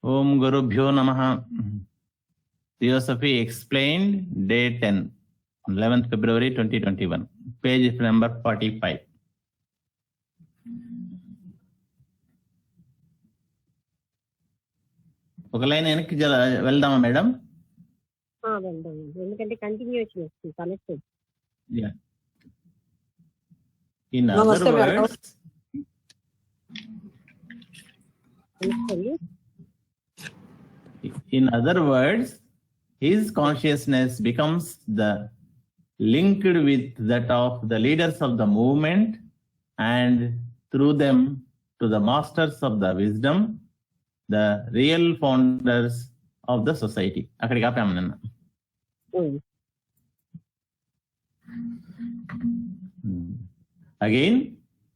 Om Gurubhyo Namaha. Theosophy Explained, Day 10, 11th February 2021. Page number 45. ఒక line వెనక్కి వెళ్దామా madam? వెళ్దాం, ఎందుకంటే కంటిన్యూషన్ వస్తుంది connected. In other words, his consciousness becomes the linked with that of the leaders of the movement and through them to the masters of the wisdom, the real founders of the society. అక్కడికి ఆపాము నిన్న. Again,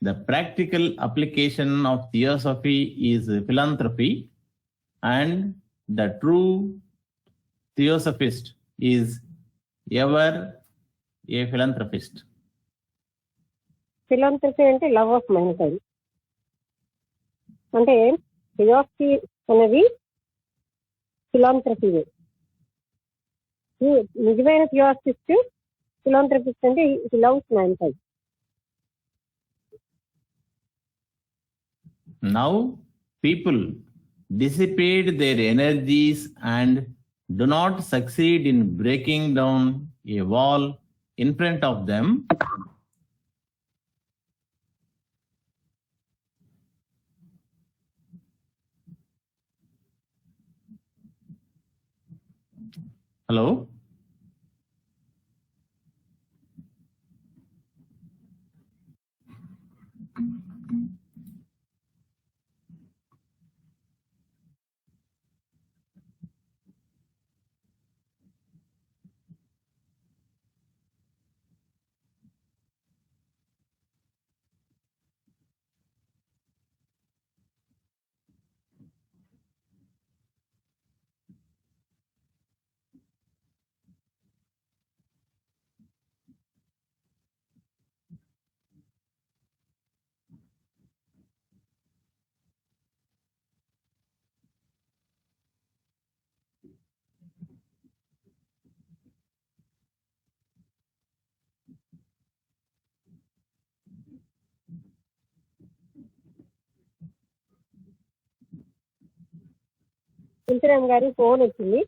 the practical application of theosophy is philanthropy, and the true theosophist is ever a philanthropist. Philanthropy అంటే love of mankind. అంటే theosophy అనేది philanthropy. నిజమైన theosophist philanthropist అంటే హి loves mankind. Now people dissipate their energies and do not succeed in breaking down a wall in front of them. Hello? Tulsiram గారు phone వచ్చింది.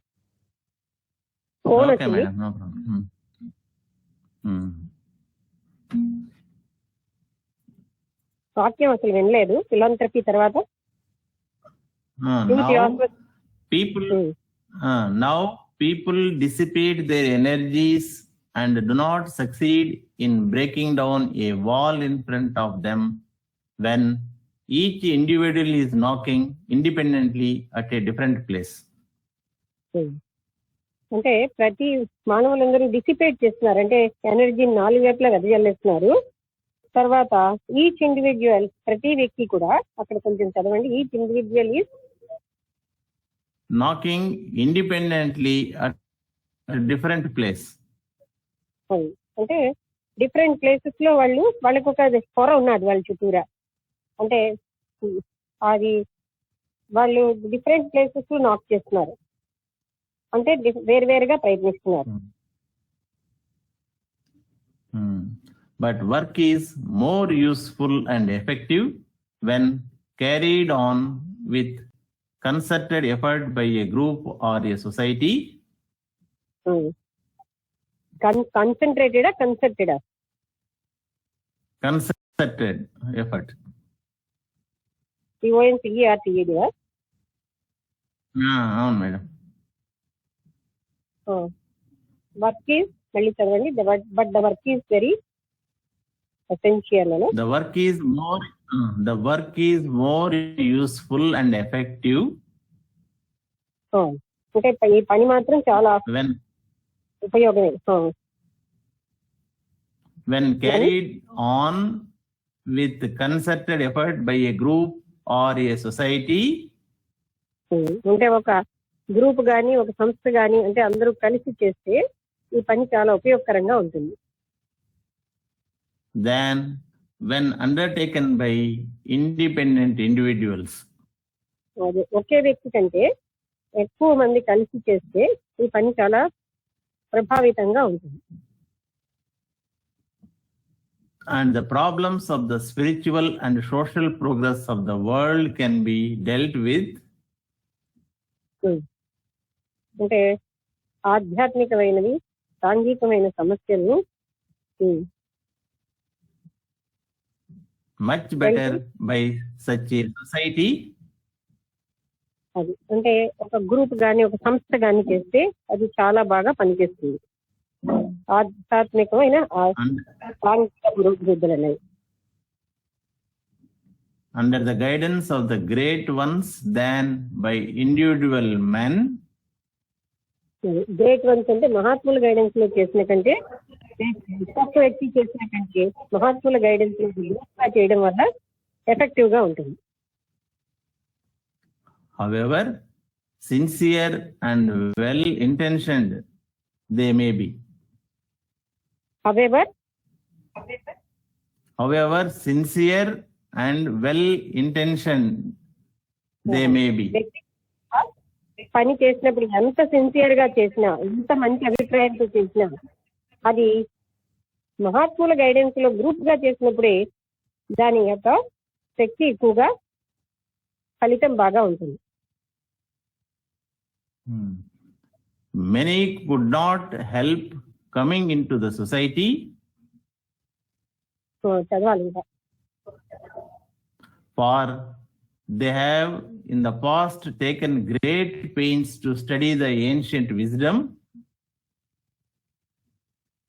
వాక్యం అసలు వినలేదు. ఫిలాంథ్రపీ తర్వాత now people dissipate their energies and do not succeed in breaking down a wall in front of them when each individual is knocking independently at a different place. అంటే ప్రతి మానవులందరూ dissipate చేస్తున్నారు, అంటే ఎనర్జీని 4 వైపులా వెదజల్లేస్తున్నారు. తర్వాత ఈచ్ ఇండివిజువల్, ప్రతి వ్యక్తి కూడా, అక్కడ కొంచెం చదవండి, each individual is knocking independently at different place. అంటే డిఫరెంట్ ప్లేసెస్ లో వాళ్ళకు ఒక పొర ఉన్నది వాళ్ళ చుట్టూరా. అంటే అది వాళ్ళు డిఫరెంట్ ప్లేసెస్ లో నాక్ చేస్తున్నారు, అంటే వేరువేరుగా ప్రయత్నిస్తున్నారు. But work is more useful and effective when carried on with concerted effort by a group or a society. Concentrated concerted? Concerted effort. CONCERTED? అవును మేడం. Work is, మళ్ళీ చదవండి, but the work is very essential. The work is more useful and effective. అంటే ఈ పని మాత్రం చాలా ఉపయోగమే. When carried on with concerted effort by a group or a society. అంటే ఒక గ్రూప్ గాని, ఒక సంస్థ గాని, అంటే అందరూ కలిసి చేస్తే ఈ పని చాలా ఉపయోగకరంగా ఉంటుంది. than when undertaken by independent individuals. అది ఒకే వ్యక్తి కంటే ఎక్కువ మంది కలిసి చేస్తే ఈ పని చాలా ప్రభావితంగా ఉంటుంది. And the problems of the spiritual and social progress of the world can be dealt with అంటే ఆధ్యాత్మికమైనవి సాంఘికమైన సమస్యలను much better by such a society అది అంటే ఒక గ్రూప్ గాని ఒక సంస్థ గాని చేస్తే అది చాలా బాగా పనిచేస్తుంది. ఆధ్యాత్మికమైన సాంఘిక అభివృద్ధులు అనేవి under the guidance of the great ones than by individual men. Great once అంటే మహాత్ముల గైడెన్స్ లో చేసిన కంటే ఒక్కొక్క వ్యక్తి చేసిన కంటే మహాత్ముల గైడెన్స్ లో చేయడం వల్ల ఎఫెక్టివ్ గా ఉంటుంది. However sincere and well intentioned they may be. However sincere and well intentioned they may be. పని చేసినప్పుడు ఎంత సిన్సియర్ గా చేసినా ఎంత మంచి అభిప్రాయంతో చేసినా అది మహాత్ముల గైడెన్స్ లో గ్రూప్ గా చేసినప్పుడే దాని యొక్క శక్తి ఎక్కువగా ఫలితం బాగా ఉంటుంది. Many could not help coming into the society. చదవాలి ఇంకా. For they have in the past taken great pains to study the ancient wisdom.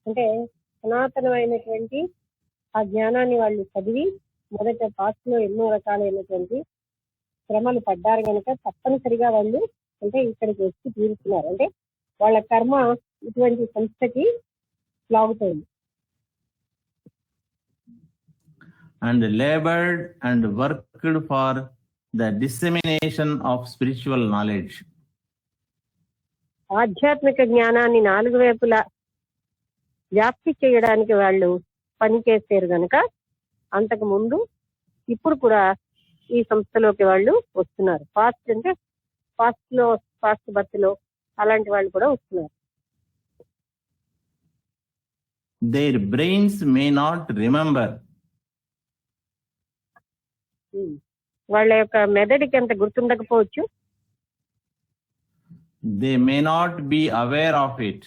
అంటే సనాతనమైనటువంటి ఆ జ్ఞానాన్ని వాళ్ళు చదివి మొదట పాస్ట్ లో ఎన్నో రకాలైనటువంటి శ్రమలు పడ్డారు కనుక తప్పనిసరిగా వాళ్ళు అంటే ఇక్కడికి వచ్చి తీరుతున్నారు. అంటే వాళ్ళ కర్మ ఇటువంటి సంస్థకి లాగుతుంది. And labored and worked for the dissemination of spiritual knowledge. ఆధ్యాత్మిక జ్ఞానాన్ని నాలుగు వైపులా వ్యాప్తి చేయడానికి వాళ్ళు పనిచేస్తారు కనుక అంతకు ముందు ఇప్పుడు కూడా ఈ సంస్థలోకి వాళ్ళు వస్తున్నారు. ఫాస్ట్ అంటే ఫాస్ట్ బర్త్లో అలాంటి వాళ్ళు కూడా వస్తున్నారు. Their brains may not remember. వాళ్ళ యొక్క మెదడుకి అంత గుర్తుండకపోవచ్చు. They may not be aware of it.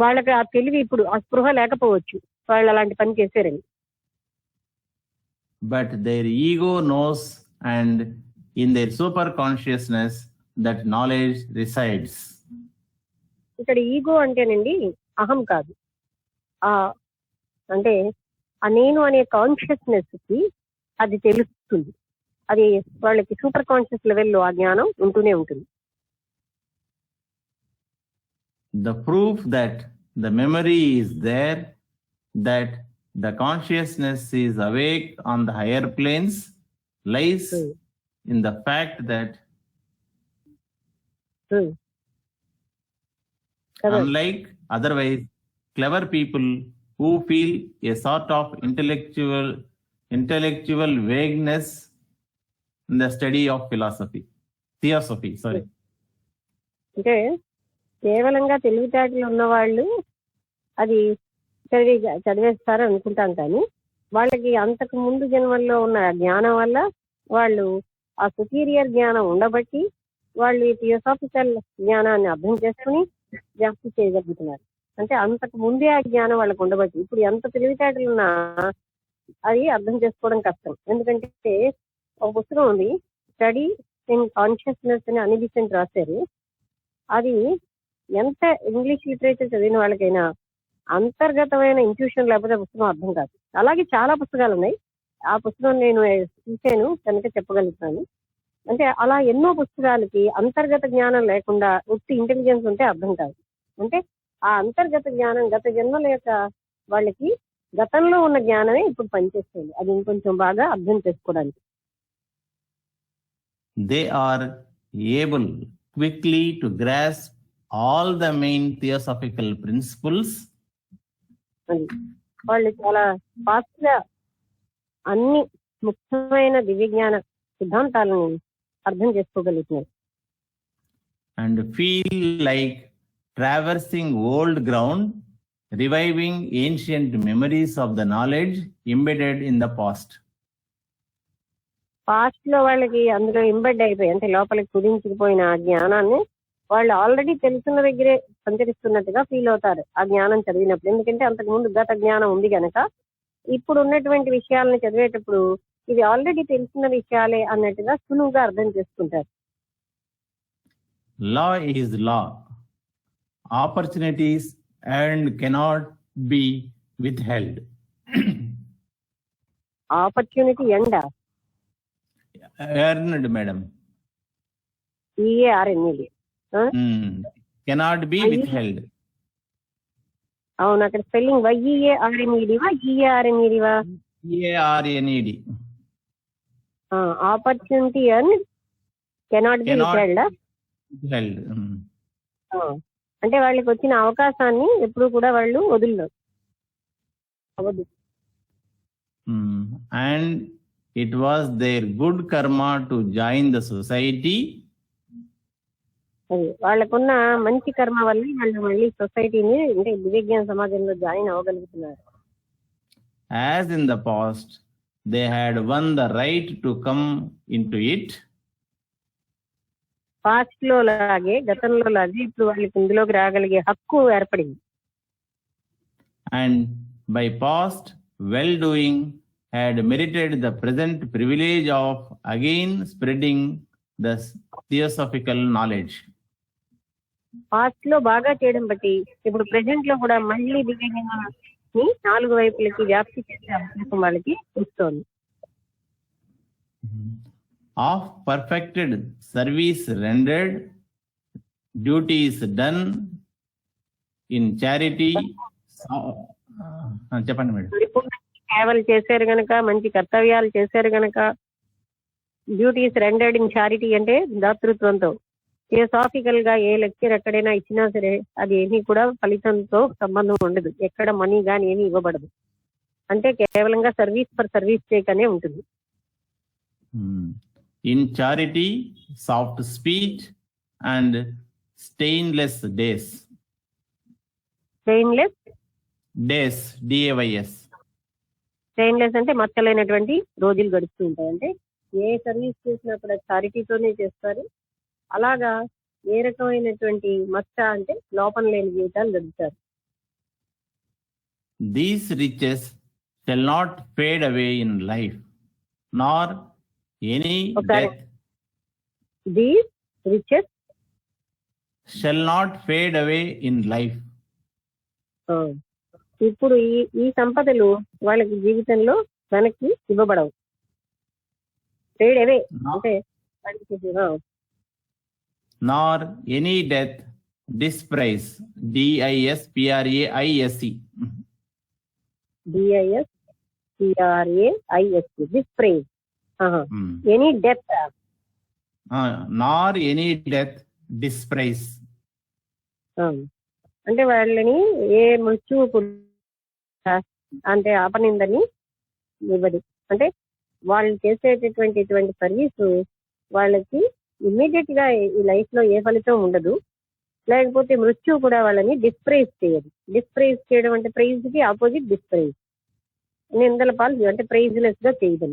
వాళ్ళకి ఆ తెలివి ఇప్పుడు ఆ స్పృహ లేకపోవచ్చు వాళ్ళు అలాంటి పని చేశారని. But their ego knows, and in their super consciousness that knowledge resides. ఇక్కడ ఈగో అంటేనండి అహం కాదు, ఆ అంటే ఆ నేను అనే కాన్షియస్నెస్ కి అది తెలుస్తుంది. అది వాళ్ళకి సూపర్ కాన్షియస్ లెవెల్లో ఆ జ్ఞానం ఉంటూనే ఉంటుంది. The proof that the memory is there, that the consciousness is awake on the higher planes, lies in the fact that unlike otherwise clever people who feel a sort of intellectual vagueness in the study of theosophy. అంటే కేవలంగా తెలివితేటలు ఉన్న వాళ్ళు అది చదివేస్తారు అనుకుంటాం, కానీ వాళ్ళకి అంతకు ముందు జన్మల్లో ఉన్న జ్ఞానం వల్ల వాళ్ళు ఆ సుపీరియర్ జ్ఞానం ఉండబట్టి వాళ్ళు ఈ థియోసాఫికల్ జ్ఞానాన్ని అర్థం చేసుకుని వ్యాప్తి చేయగలుగుతున్నారు. అంటే అంతకు ముందే ఆ జ్ఞానం వాళ్ళకు ఉండబట్టి ఇప్పుడు ఎంత తెలివితేటలు ఉన్నా అది అర్థం చేసుకోవడం కష్టం. ఎందుకంటే ఒక పుస్తకం ఉంది, స్టడీ ఇన్ కాన్షియస్నెస్ అని అనిబిసెంట్ రాశారు. అది ఎంత ఇంగ్లీష్ లిటరేచర్ చదివిన వాళ్ళకైనా అంతర్గతమైన ఇంట్యూషన్ లేకపోతే పుస్తకం అర్థం కాదు. అలాగే చాలా పుస్తకాలు ఉన్నాయి, ఆ పుస్తకం నేను చూశాను కనుక చెప్పగలుగుతాను. అంటే అలా ఎన్నో పుస్తకాలకి అంతర్గత జ్ఞానం లేకుండా ఉత్తి ఇంటెలిజెన్స్ ఉంటే అర్థం కాదు. అంటే ఆ అంతర్గత జ్ఞానం గత జన్మల యొక్క వాళ్ళకి గతంలో ఉన్న జ్ఞానమే ఇప్పుడు పనిచేస్తుంది, అది ఇంకొంచెం బాగా అర్థం చేసుకోవడానికి. They are able quickly to grasp all the main theosophical principles అది వాళ్ళు చాలా ఫాస్ట్ గా అన్ని ముఖ్యమైన దివ్య జ్ఞాన సిద్ధాంతాలను అర్థం చేసుకోగలుగుతున్నారు. and feel like traversing old ground, reviving ancient memories of the knowledge embedded in the past. Past లో వాళ్ళకి అందులో ఎంబెడ్ అయిపోయి అంటే లోపలికి కుదించుకుపోయిన ఆ జ్ఞానాన్ని వాళ్ళు ఆల్రెడీ తెలుసున్న దగ్గరే సంచరిస్తున్నట్టుగా ఫీల్ అవుతారు ఆ జ్ఞానం చదివినప్పుడు. ఎందుకంటే అంతకు ముందు గత జ్ఞానం ఉంది కనుక ఇప్పుడు ఉన్నటువంటి విషయాలను చదివేటప్పుడు ఇది ఆల్రెడీ తెలిసిన విషయాలే అన్నట్టుగా సులువుగా అర్థం చేసుకుంటారు. Law is law. Opportunities earned cannot be withheld. Opportunity and Earned, madam. E A R N E D Cannot be withheld. అవును, అక్కడ స్పెల్లింగ్ వైఈఏఆర్ఎన్ఈడివా ఈఏఆర్ఎన్ఈడివా? EARNED. Opportunity and cannot be Cannot held. withheld. అంటే వాళ్ళకి వచ్చిన అవకాశాన్ని ఎప్పుడు కూడా వాళ్ళు వదిలినారు అవద్దు. And it was their good karma to join the society. అది వాళ్ళకున్న మంచి కర్మ వల్ల వాళ్ళు మళ్ళీ సొసైటీని అంటే దివ్యజ్ఞాన సమాజంలో join అవ్వగలుగుతున్నారు. As in the past, they had won the right to come into it. Past లో లాగే గతంలో లాగే ఇప్పుడు వాళ్ళకి ఇందులోకి రాగలిగే హక్కు ఏర్పడింది. And by past well-doing had merited the present privilege of again spreading the theosophical knowledge. Past లో బాగా చేయడం బట్టి ఇప్పుడు ప్రెసెంట్ లో కూడా మళ్ళీ దివ్యజ్ఞానాన్ని 4 వైపులకి వ్యాప్తి చేసే అవకాశం వాళ్ళకి ఇస్తోంది. Of perfected service rendered, duties done in charity. చెప్పండి మేడం. సేవలు చేశారు గనక, మంచి కర్తవ్యాలు చేశారు గనక, డ్యూటీస్ రెండర్డ్ ఇన్ చారిటీ అంటే దాతృత్వంతో. థియోసాఫికల్ గా ఏ లెక్చర్ ఎక్కడైనా ఇచ్చినా సరే అది ఏమీ కూడా ఫలితంతో సంబంధం ఉండదు, ఎక్కడ మనీ గాని ఏమీ ఇవ్వబడదు. అంటే కేవలంగా సర్వీస్ ఫర్ సర్వీస్ చేయకనే ఉంటుంది. In charity, soft speech and stainless days. Stainless Days, DAYS. Stainless అంటే మచ్చలైనటువంటి రోజులు గడుస్తూ ఉంటాయి. అంటే ఏ సర్వీస్ చేసినప్పుడు చారిటీతోనే చేస్తారు. అలాగా ఏ రకమైనటువంటి మచ్చ అంటే లోపం లేని జీవితాలు గడుపుతారు. These riches shall not fade away in life, nor any Okay. death these riches shall not fade away in life. ఇప్పుడు ఈ సంపదలు వాళ్ళకి జీవితంలో వెనక్కి ఇవ్వబడవు. ఫేడ్ అవే అంటే Nor any death dispraise, DISPRAISE. D I S P R A I S E dispraise. Any death Nor any death dispraise. అంటే వాళ్ళని ఏ మృత్యువు కూడా అంటే అపనిందని ఇవ్వదు. అంటే వాళ్ళు చేసేటటువంటి ఇటువంటి సర్వీస్ వాళ్ళకి ఇమ్మీడియట్ గా ఈ లైఫ్ లో ఏ ఫలితం ఉండదు. లేకపోతే మృత్యువు కూడా వాళ్ళని డిస్ప్రైజ్ చేయదు. డిస్ప్రైజ్ చేయడం అంటే ప్రైజ్ కి ఆపోజిట్ డిస్ప్రైజ్. నిందల పాలు అంటే ప్రైజ్లెస్ గా చేయడం.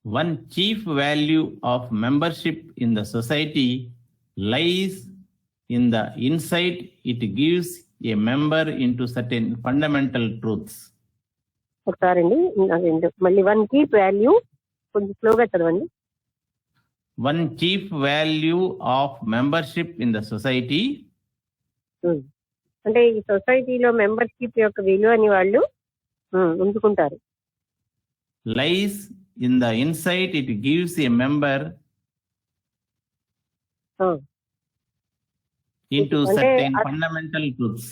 One chief value of membership in the society lies in the insight it gives a member into certain fundamental truths. ఒకసారి అండి మళ్ళీ వన్ కీప్ వాల్యూ కొంచెం స్లోగా చదవండి. One chief value of membership in the society అంటే ఈ సొసైటీలో membership యొక్క విలువని వాళ్ళు ఉంచుకుంటారు. lies in the insight it gives a member into certain fundamental truths.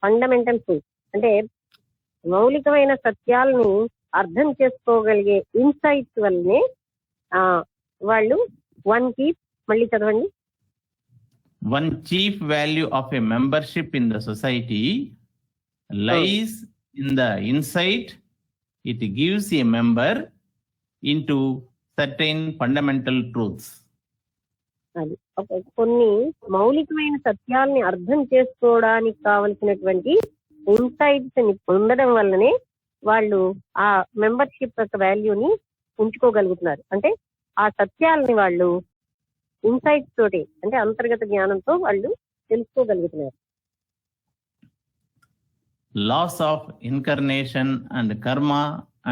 Fundamental truth అంటే మౌలికమైన సత్యాలను అర్థం చేసుకోగలిగే ఇన్సైట్స్ వల్లనే వాళ్ళు వన్ కీప్ మళ్ళీ చదవండి. one chief value of a membership in the society lies in the insight it gives a member into certain fundamental truths. అది కొన్ని మౌలికమైన సత్యాల్ని అర్థం చేసుకోవడానికి కావలసినటువంటి ఇన్సైట్స్ పొందడం వల్లనే వాళ్ళు ఆ మెంబర్షిప్ యొక్క వాల్యూని ఉంచుకోగలుగుతున్నారు. అంటే ఆ సత్యాలని వాళ్ళు ఇన్సైట్స్ తోటి అంటే అంతర్గత జ్ఞానంతో వాళ్ళు తెలుసుకోగలుగుతున్నారు. Laws of incarnation and karma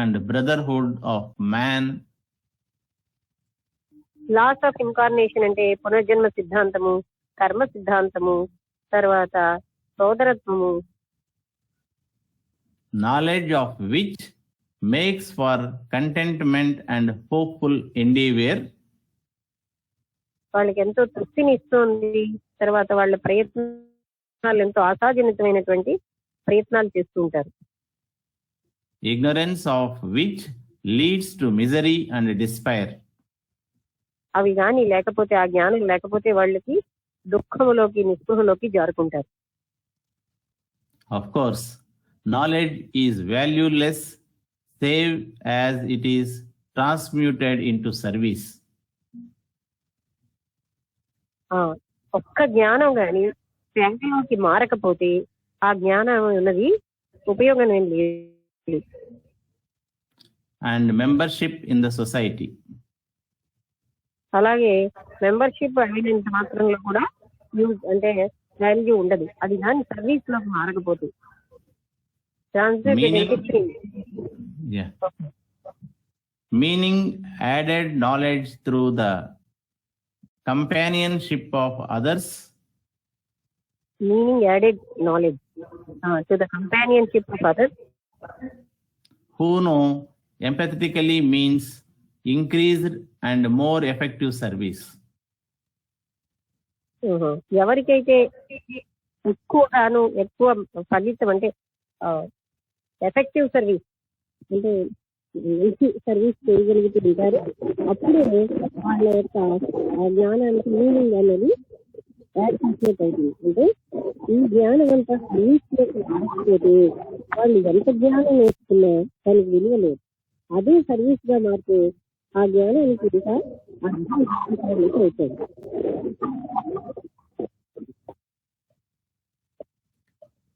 and brotherhood of man. Laws of incarnation అంటే పునర్జన్మ సిద్ధాంతము, కర్మ సిద్ధాంతము, తర్వాత సోదరత్వము. Knowledge of which makes for contentment and hopeful endeavor. వాళ్ళకి ఎంతో తృప్తిని ఇస్తుంది. తర్వాత వాళ్ళ ప్రయత్నాలు ఎంతో ఆశాజనితమైనటువంటి ప్రయత్నాలు చేస్తూ ఉంటారు. Ignorance of which leads to misery and despair. అవి కానీ లేకపోతే, ఆ జ్ఞానం లేకపోతే వాళ్ళకి దుఃఖములోకి నిస్పృహలోకి జారుకుంటారు. Of course, knowledge is valueless save as it is transmuted into service. ఒక్క జ్ఞానం కానీ సేవలోకి మారకపోతే ఆ జ్ఞానం ఉన్నది ఉపయోగం ఏం లేదు. And membership in the society. అలాగే మెంబర్షిప్ అయినంత మాత్రంలో కూడా యూజ్ అంటే వాల్యూ ఉండదు. అది దాని సర్వీస్ లోకి మారకపోతుంది. Yeah. Meaning added knowledge through the companionship of others. Meaning added knowledge to the companionship of others. Who know empathetically means increased and more effective service. ఎవరికైతే ఎక్కువ ఫలితం అంటే ఎఫెక్టివ్ సర్వీస్ అంటే మంచి సర్వీస్ చేయగలుగుతూ ఉంటారు, అప్పుడు వాళ్ళ యొక్క జ్ఞానానికి మీనింగ్ అనేది యాడ్ చేసినట్టు అవుతుంది. అంటే ఈ జ్ఞానం అంతా సర్వీస్ లేకపోతే వాళ్ళు ఎంత జ్ఞానం నేర్చుకున్నా దానికి విలువ లేదు. అదే సర్వీస్ గా మారితే ఆ జ్ఞానానికి ఇంకా అర్థం అవుతుంది.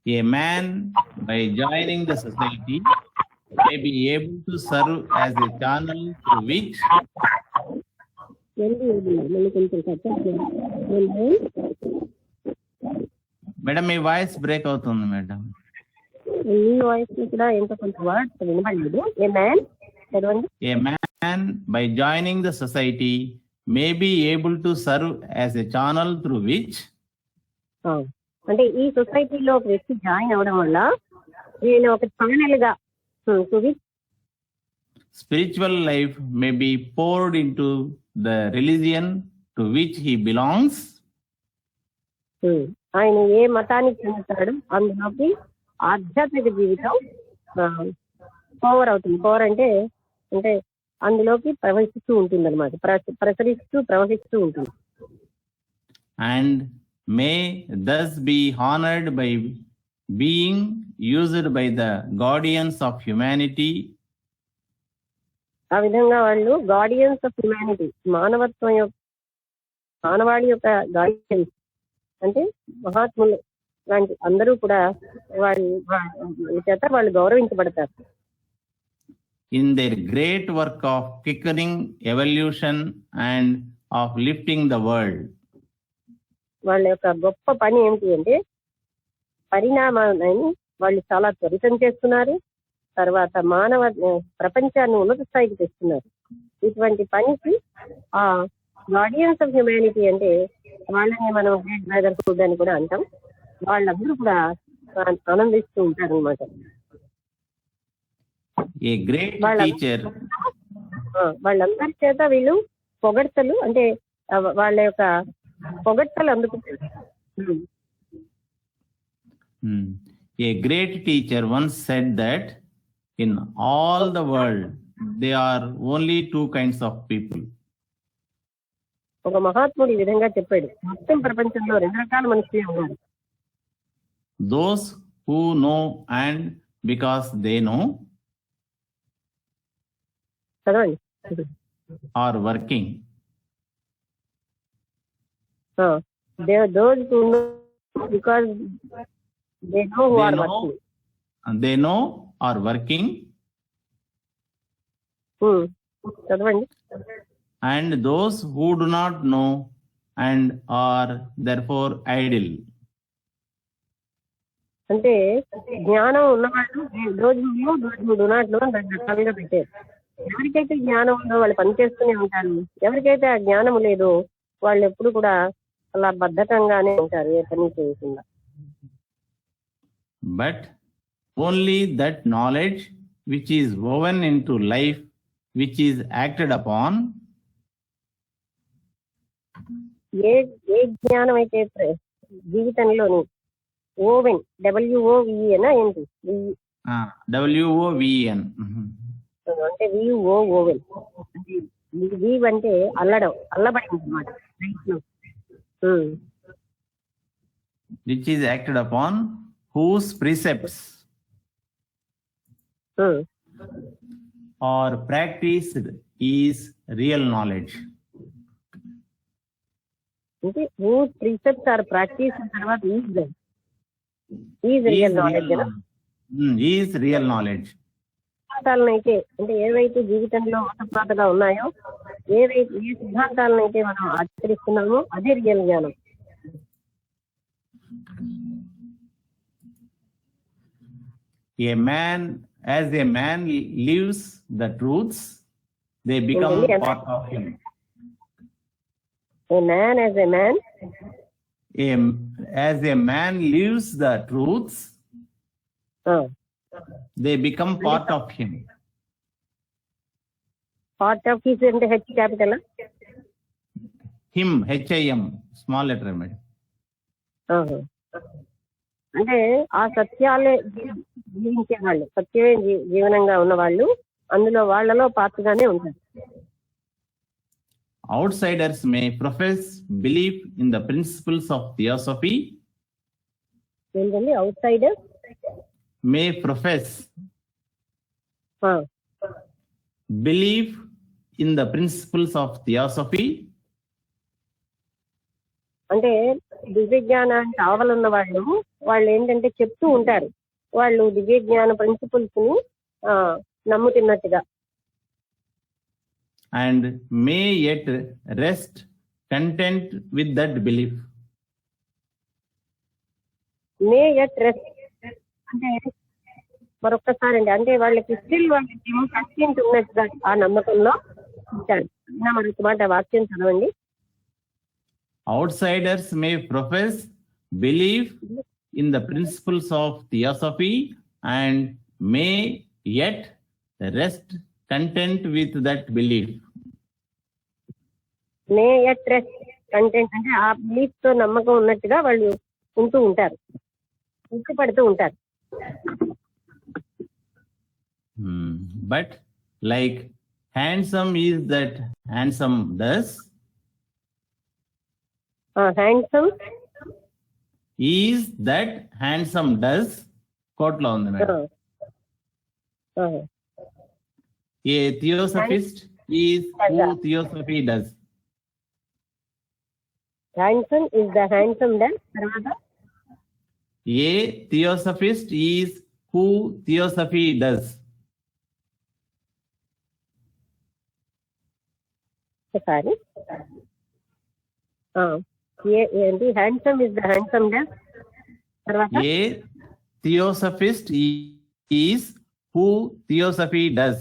A man, by joining the society, may be able to serve as a channel through which madam me voice break అవుతుంది మేడం. ఈ వాయిస్ కూడా ఎంత కొంచెం words వినబడలేదు. A man by joining the society may be able to serve as a channel through which అంటే ఈ సొసైటీలో ఒక వ్యక్తి జాయిన్ అవడం వల్ల నేను ఒక ఛానల్ గా spiritual life may be poured into the religion to which he belongs. ఆయన ఏ మతానికి చెందుతాడు అందులోకి ఆధ్యాత్మిక జీవితం పవర్ అవుతుంది. పవర్ అంటే అంటే అందులోకి ప్రవహిస్తూ ఉంటుంది అనమాట, ప్రవహిస్తూ ఉంటుంది. And may thus be honored by being used by the guardians of humanity. ఆ విధంగా వాళ్ళు గార్డియన్స్ ఆఫ్ హ్యుమానిటీ, మానవాళి యొక్క గార్డియన్స్ అంటే మహాత్ములు లాంటి అందరూ కూడా వాళ్ళ చేత వాళ్ళు గౌరవించబడతారు. In their great work of quickening evolution and of lifting the world. వాళ్ళ యొక్క గొప్ప పని ఏమిటి అంటే పరిణామాన్ని వాళ్ళు చాలా త్వరితం చేస్తున్నారు, తర్వాత మానవ ప్రపంచాన్ని ఉన్నత స్థాయికి తెస్తున్నారు. ఇటువంటి పనికి ఆ గార్డియన్స్ ఆఫ్ హ్యుమానిటీ అంటే వాళ్ళని మనం గ్రేట్ బ్రదర్హుడ్ అని కూడా అంటాం. వాళ్ళందరూ కూడా ఆనందిస్తూ ఉంటారు అనమాట. వాళ్ళందరి చేత వీళ్ళు పొగడ్తలు అంటే వాళ్ళ యొక్క పొగడ్తలు అందుకుంటారు. A great teacher once said that in all the world there are only two kinds of people. ఒక మహాత్ముడు ఈ విధంగా చెప్పాడు, మొత్తం ప్రపంచంలో 2 రకాల మనుషులే ఉన్నారు. Those who know and because they know చదవండి. are working. Those who know because they know who are working. They know are working. చదవండి. And those who do not know and are therefore idle. అంటే జ్ఞానం ఉన్నవాళ్ళు రోజు do not no 2 రకాలుగా పెట్టారు. ఎవరికైతే జ్ఞానం ఉందో వాళ్ళు పనిచేస్తూనే ఉంటారు, ఎవరికైతే ఆ జ్ఞానం లేదో వాళ్ళు ఎప్పుడు కూడా అలా బద్ధకంగానే ఉంటారు, ఏ పని చేయకుండా. But only that knowledge which is woven into life, which is acted upon, ఏ జ్ఞానం అయితే జీవితంలోని ఓవెన్ WOVEనా ఏంటి WOVEN, అంటే ఓవెన్ వీవ్ అంటే అల్లబడింది అన్నమాట. which is acted upon, whose precepts or practiced is real knowledge. అంటే whose precepts are practiced తర్వాత is real knowledge కదా. Is real knowledge. సిద్ధాంతాలనైతే అంటే ఏవైతే జీవితంలో అసపాతగా ఉన్నాయో, ఏ సిద్ధాంతాలనైతే మనం ఆచరిస్తున్నామో అదే రియల్ జ్ఞానం. As a man lives the truths, they become part of him. A man as a man. As a man lives the truths, they become part of him. Part of his అంటే H capital. Him, HIM, small letter, madam. అంటే ఆ సత్యాలే జీవించే వాళ్ళు, సత్యమే జీవనంగా ఉన్న వాళ్ళు అందులో వాళ్ళలో పాత్రగానే ఉంటారు. Outsiders may profess belief in the principles of theosophy. ఏంటండి outsiders? May profess belief in the principles of theosophy. అంటే దివ్య జ్ఞానానికి ఆవలున్న వాళ్ళు ఏంటంటే చెప్తూ ఉంటారు, వాళ్ళు దివ్య జ్ఞాన ప్రిన్సిపల్స్ ని నమ్ముతున్నట్టుగా. And may yet rest content with that belief. May at rest అంటే మరొక్కసారి అండి, అంటే వాళ్ళకి స్టిల్ వాళ్ళకేమో కంటెంట్ ఉన్నట్టుగా ఆ నమ్మకంలో ఉంటారు. మరొక మాట వాక్యం చదవండి. Outsiders may profess belief in the principles of theosophy and may yet rest content with that belief. May at rest content అంటే ఆ బిలీఫ్ తో నమ్మకం ఉన్నట్టుగా వాళ్ళు ఉంటూ ఉంటారు, పడుతూ ఉంటారు. But like handsome is that handsome does. Handsome Is that handsome does. కోట్లో ఉంది madam. A theosophist is who theosophy does. Handsome is the handsome done. తర్వాత A theosophist is who theosophy does. ఒకసారి ఏంటి handsome is the handsome done. తర్వాత A theosophist is who theosophy does.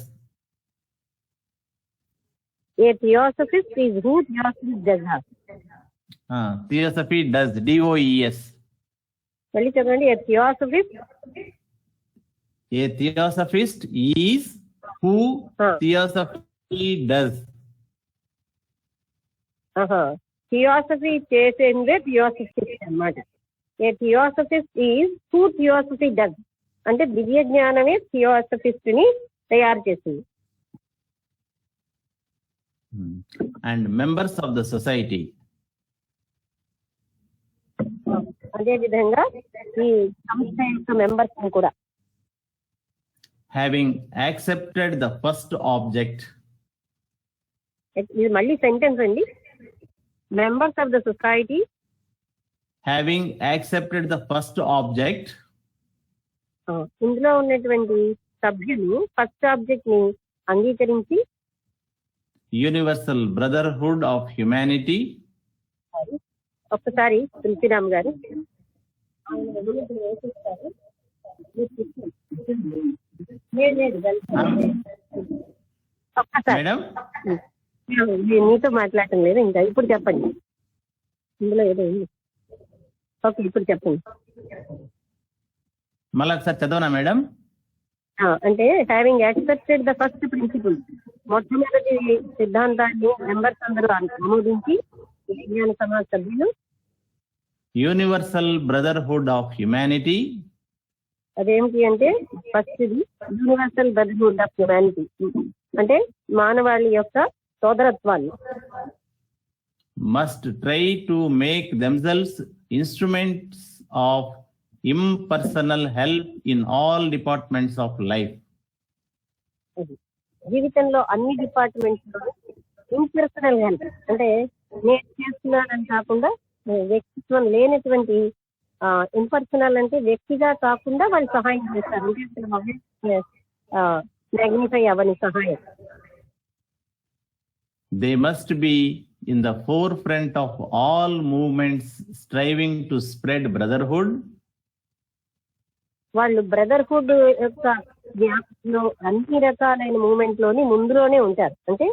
A theosophist is who theosophy does. Theosophy does, DOES. మళ్ళీ చెప్పండి. A theosophist is who theosophy does. Theosophy చేసేదే theosophist అన్నమాట. A theosophist is who theosophy does అంటే దివ్య జ్ఞానమే theosophist ని తయారు చేసింది. and members of the society అదే విధంగా ఈ సంస్థ యొక్క మెంబర్స్ కూడా having accepted the first object, ఇది మళ్ళీ సెంటెన్స్ అండి. Members of the society having accepted the first object, ఇందులో ఉన్నటువంటి సభ్యులు ఫస్ట్ ఆబ్జెక్ట్ ని అంగీకరించి universal brotherhood of humanity, ఒక్కసారి తులసిరామ్ గారు ఒక్కసారి madam. మీతో మాట్లాడటం లేదు ఇంకా, ఇప్పుడు చెప్పండి. ఇందులో ఏదో ఉంది. ఓకే, ఇప్పుడు చెప్పండి. మళ్ళీ ఒకసారి చదవనా మేడం? అంటే having accepted the first principle, మొట్టమొదటి సిద్ధాంతాన్ని మెంబర్స్ అందరూ ఆమోదించి విజ్ఞాన సమాజ సభ్యులు universal brotherhood of humanity, అదేమిటి అంటే ఫస్ట్ ఇది యూనివర్సల్ బ్రదర్హుడ్ ఆఫ్ హ్యుమానిటీ, అంటే మానవాళి యొక్క సోదరత్వాన్ని must try to make themselves instruments of impersonal help in all departments of life. జీవితంలో అన్ని డిపార్ట్మెంట్స్ లో ఇంపర్సనల్ హెల్ప్, అంటే నేను చేస్తున్నానని కాకుండా వ్యక్తిత్వం లేనటువంటి ఇంపర్సనల్ అంటే వ్యక్తిగా కాకుండా వాళ్ళు సహాయం చేస్తారు. అంటే మ్యాగ్నిఫై అవని సహాయం. They must be in the forefront of all movements striving to spread brotherhood, వాళ్ళు బ్రదర్హుడ్ యొక్క వ్యాప్తిలో అన్ని రకాలైన మూవ్మెంట్ లోని ముందులోనే ఉంటారు. అంటే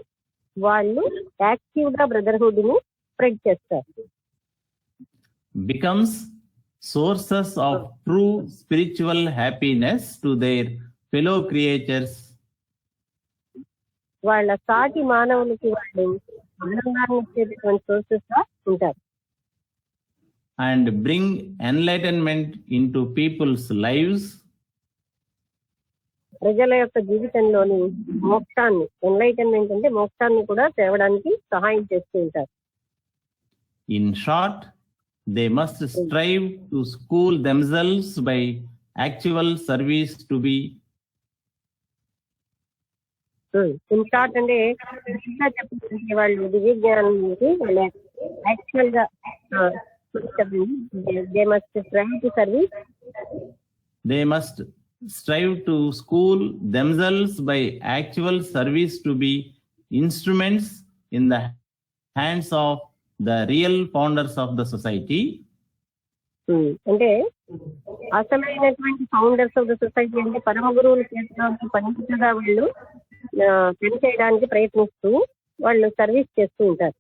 వాళ్ళు యాక్టివ్ గా బ్రదర్హుడ్ ని స్ప్రెడ్ చేస్తారు. becomes sources of true spiritual happiness to their fellow creatures, వాళ్ళ సాటి మానవులకి వాళ్ళు ఆనందాన్ని ఇచ్చేటటువంటి సోర్సెస్ గా ఉంటారు. and bring enlightenment into people's lives, ప్రజల యొక్క జీవితంలోని మోక్షాన్ని, ఎన్లైటన్మెంట్ అంటే మోక్షాన్ని కూడా తేవడానికి సహాయం చేస్తూ ఉంటారు. in short, they must strive to school themselves by actual service to be in short అంటే ఇంకా చెప్పాలంటే వాళ్ళు దివ్య జ్ఞానానికి యాక్చువల్ గా they must try to service, they must strive to school themselves by actual service to be instruments in the hands of the real founders of the society, అంటే అసలైనటువంటి founders of the society అంటే పరమ గురువుల చేతిలో పనిగా వాళ్ళు పని చేయడానికి ప్రయత్నిస్తూ వాళ్ళు సర్వీస్ చేస్తూ ఉంటారు.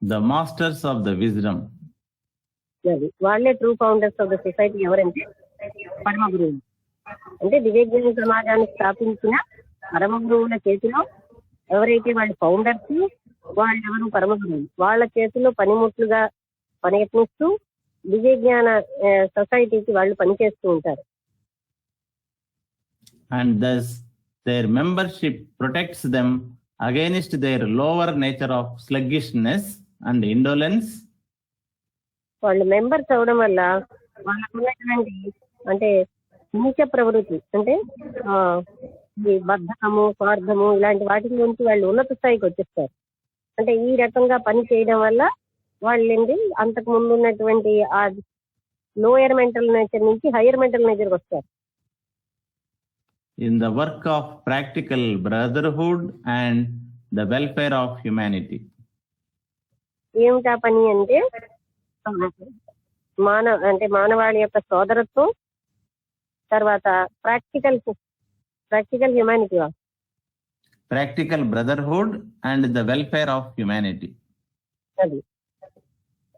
the masters of the wisdom, అది వాళ్ళే true founders of the society. ఎవరంటే పరమ గురువులు, అంటే దివ్యజ్ఞాన సమాజాన్ని స్థాపించిన పరమ గురువుల చేతిలో ఎవరైతే వాళ్ళు ఫౌండర్స్, వాళ్ళెవరు పరమ గురువులు, వాళ్ళ చేతిలో పనిముట్లుగా ప్రయత్నిస్తూ దివ్యజ్ఞాన సొసైటీకి వాళ్ళు పనిచేస్తూ ఉంటారు. and thus their membership protects them against their lower nature of sluggishness and indolence, వాళ్ళు మెంబర్స్ అవడం వల్ల వాళ్ళకు ఉన్నటువంటి అంటే నీచ ప్రవృత్తి, అంటే ఈ బద్ధకము, స్వార్థము ఇలాంటి వాటి నుంచి వాళ్ళు ఉన్నత స్థాయికి వచ్చేస్తారు. అంటే ఈ రకంగా పని చేయడం వల్ల వాళ్ళు అంతకు ముందు ఉన్నటువంటి ఆ లోయర్ మెంటల్ నేచర్ నుంచి హైయర్ మెంటల్ నేచర్కి వస్తారు. in the work of practical brotherhood and the welfare of humanity. ఏమిటా పని అంటే మానవాళి యొక్క సోదరత్వం, తర్వాత practical humanity, Practical brotherhood and the welfare of humanity. అది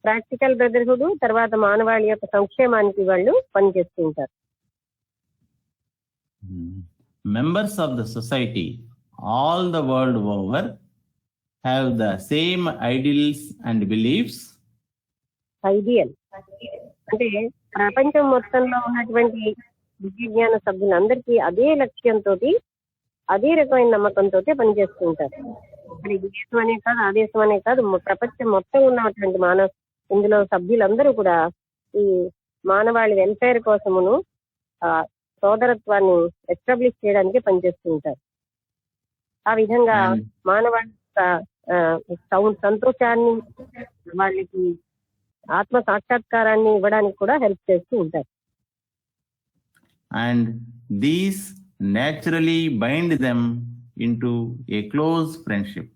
ప్రాక్టికల్ బ్రదర్హుడ్, తర్వాత మానవాళి యొక్క సంక్షేమానికి వాళ్ళు పనిచేస్తూ ఉంటారు. Members of the society all the world over have the same ideals and beliefs, ideal అంటే ప్రపంచం మొత్తంలో ఉన్నటువంటి విజ్ఞాన సభ్యులందరికీ అదే లక్ష్యంతో అదే రకమైన నమ్మకంతో పనిచేస్తూ ఉంటారు. మరి ఈ దేశం అనే కాదు, ఆ దేశం అనే కాదు, ప్రపంచం మొత్తం ఉన్నటువంటి ఇందులో సభ్యులందరూ కూడా ఈ మానవాళి వెల్ఫేర్ కోసమును సోదరత్వాన్ని ఎస్టాబ్లిష్ చేయడానికి పనిచేస్తూ ఉంటారు. ఆ విధంగా And మానవాళి సంతోషాన్ని, వాళ్ళకి ఆత్మ సాక్షాత్కారాన్ని ఇవ్వడానికి కూడా హెల్ప్ చేస్తూ ఉంటారు. and these naturally bind them into a close friendship.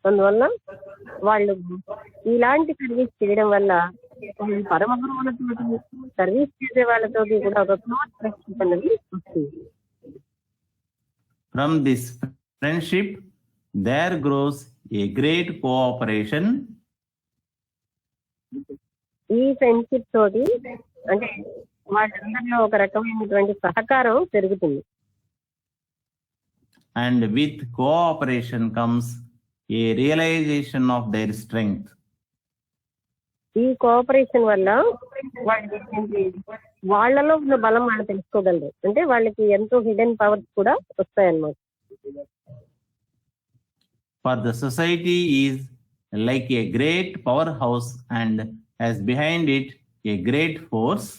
అందువల్ల వాళ్ళు ఇలాంటి సర్వీస్ చేయడం వల్ల పరమ గురువులతో సర్వీస్ చేసే వాళ్ళతోటి కూడా ఒక క్లోజ్ ఫ్రెండ్షిప్ అనేది వస్తుంది. From this friendship, there grows a great cooperation. ఈ ఫ్రెండ్షిప్ తోటి అంటే వాళ్ళందరిలో ఒక రకమైనటువంటి సహకారం పెరుగుతుంది. And with cooperation comes a realization of their strength. ఈ కోఆపరేషన్ వల్ల వాళ్ళలో ఉన్న బలం వాళ్ళు తెలుసుకోగలరు. అంటే వాళ్ళకి ఎంతో హిడెన్ పవర్స్ కూడా వస్తాయన్నమాట. For the society is like a great powerhouse and has behind it a great force.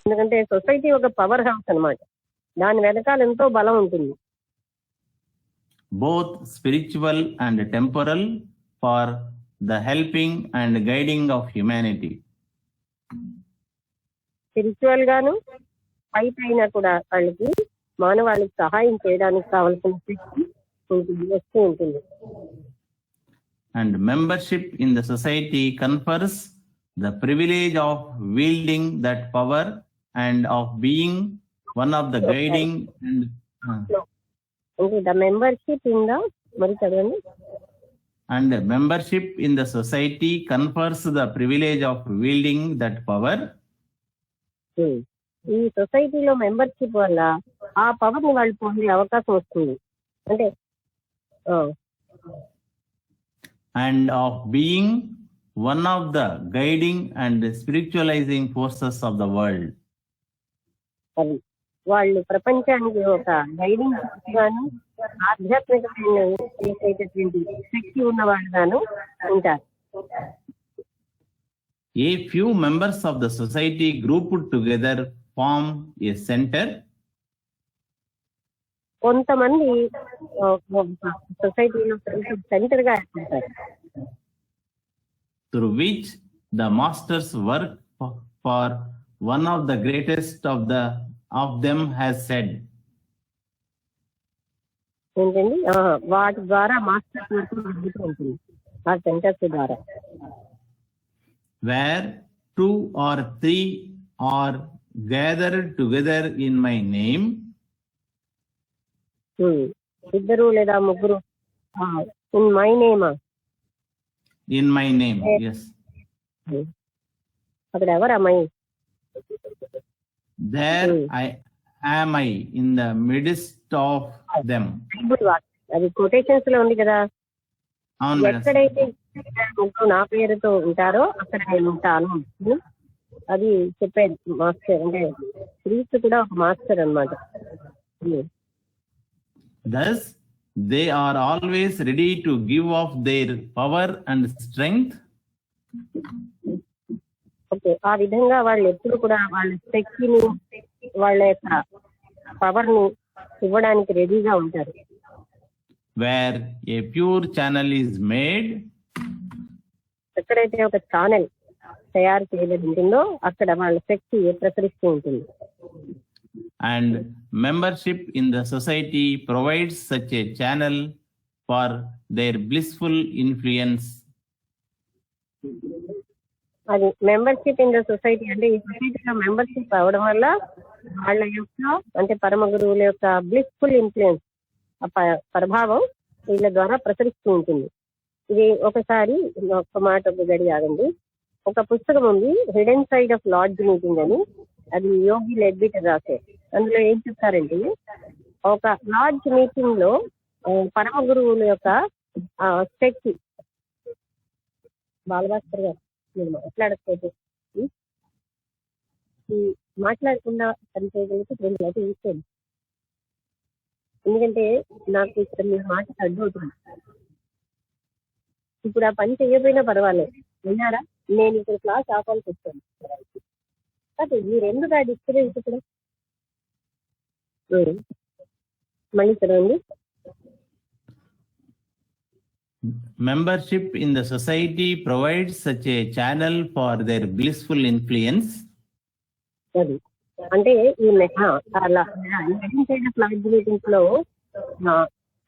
ఎందుకంటే సొసైటీ ఒక పవర్ హౌస్ అన్నమాట. దాని వెనకాల ఎంతో బలం ఉంటుంది. Both spiritual and temporal, for the helping and guiding of humanity. Spiritual గాను పైన కూడా వాళ్ళకి మానవాళికి సహాయం చేయడానికి కావాల్సిన శక్తి వస్తూ ఉంటుంది. And membership in the society confers the privilege of wielding that power and of being one of the guiding and the membership in the మరి చదవండి. and membership in the society confers the privilege of wielding that power. ఈ సొసైటీలో membership వల్ల ఆ power ని వాళ్ళు పొందే అవకాశం వస్తుంది. అంటే and of being one of the guiding and spiritualizing forces of the world. అది వాళ్ళు ప్రపంచానికి ఒక గైడింగ్ గాను ఆధ్యాత్మికమైన చేసేటటువంటి శక్తి ఉన్న వాళ్ళగాను ఉంటారు. A few members of the society grouped together form a center. కొంతమంది సొసైటీలో సెంటర్ గా ఏర్పడతారు. Through which the masters work for one of the greatest of them has said. ఏంటండి? వాటి ద్వారా మాస్టర్స్ వర్క్ జరుగుతూ ఉంటుంది ఆ సెంటర్స్ ద్వారా. Where 2 or 3 are gathered together in my name. ఇద్దరు లేదా ముగ్గురు in my name. In my name, yes. అక్కడ ఎవరు అమ్మాయి? There am I in the midst of them. అది కొటేషన్స్ లో ఉంది కదా. అవును మేడం. ఎక్కడైతే ముగ్గురు నా పేరుతో ఉంటారో అక్కడ నేను ఉంటాను. అది చెప్పేది మాస్టర్. అంటే క్రీస్తు కూడా ఒక మాస్టర్ అన్నమాట. Thus, they are always ready to give off their power and strength. Okay, ఆ విధంగా వాళ్ళు ఎప్పుడు కూడా వాళ్ళ శక్తిని, వాళ్ళ యొక్క పవర్ ని ఇవ్వడానికి రెడీగా ఉంటారు. Where a pure channel is made, ఎక్కడైతే ఒక ఛానల్ తయారు చేయబడి ఉంటుందో అక్కడ వాళ్ళ శక్తి ప్రసరిస్తూ ఉంటుంది. and membership in the society provides such a channel for their blissful influence. అది మెంబర్షిప్ ఇన్ ద సొసైటీ అంటే ఈ సొసైటీలో మెంబర్షిప్ అవడం వల్ల వాళ్ళ యొక్క అంటే పరమ గురువుల యొక్క బ్లిస్ఫుల్ ఇన్ఫ్లుయెన్స్ ప్రభావం వీళ్ళ ద్వారా ప్రసరిస్తూ ఉంటుంది. ఇది ఒకసారి ఒక మాట ఒక గడి ఆగండి. ఒక పుస్తకం ఉంది, hidden side of lord meeting అని. అది యోగి లెడ్బిటర్ రాసే. అందులో ఏం చెప్తారంటే, ఒక లార్జ్ మీటింగ్ లో పరమ గురువుల యొక్క శక్తి. బాలభాస్కర్ గారు నేను మాట్లాడకపోతే మాట్లాడకుండా పని చేయగలిగితే 2 ఇచ్చేది. ఎందుకంటే నాకు ఇక్కడ మీ మాట అడ్డవుతుంది. ఇప్పుడు ఆ పని చేయకపోయినా పర్వాలేదు, విన్నారా? నేను ఇక్కడ క్లాస్ ఆపాల్సి వచ్చాను. కాదు, మీరు ఎందుకు ఆ డిస్టర్బెన్స్ ఇప్పుడు? మళ్ళీ చదవండి. Membership in the society provides such a channel for their blissful influence. అది అంటే ఈ అలా ఫ్లాగ్ మీటింగ్స్ లో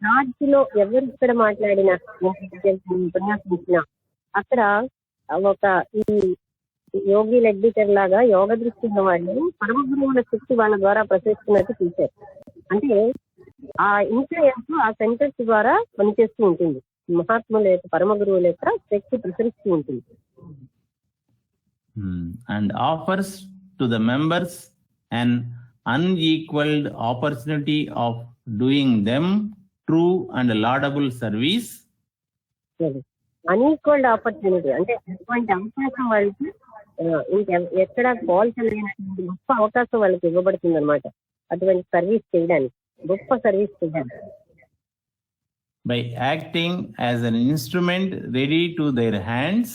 లాడ్జ్ లో ఎవరు ఇక్కడ మాట్లాడినా ఉపన్యాసించినా అక్కడ ఒక ఈ యోగి లెడ్డిటర్ లాగా యోగ దృష్టి ఉన్న వాళ్ళు పరమ గురువుల శక్తి వాళ్ళ ద్వారా ప్రసరిస్తున్నట్టు చూశారు. అంటే ఆ ఇన్ఫ్లుయెన్స్ ఆ సెంటర్స్ ద్వారా పనిచేస్తూ ఉంటుంది. మహాత్ముల యొక్క పరమ గురువుల యొక్క శక్తి ప్రసరిస్తూ ఉంటుంది. And offers to the members an unequaled opportunity of doing them true and laudable service. Unequalled opportunity అంటే అటువంటి అవకాశం వాళ్ళకి ఎక్కడ పోల్చలేనటువంటి గొప్ప అవకాశం వాళ్ళకి ఇవ్వబడుతుంది అనమాట. అటువంటి సర్వీస్ చేయడానికి, గొప్ప సర్వీస్ చేయడానికి. By acting as an instrument ready to their hands.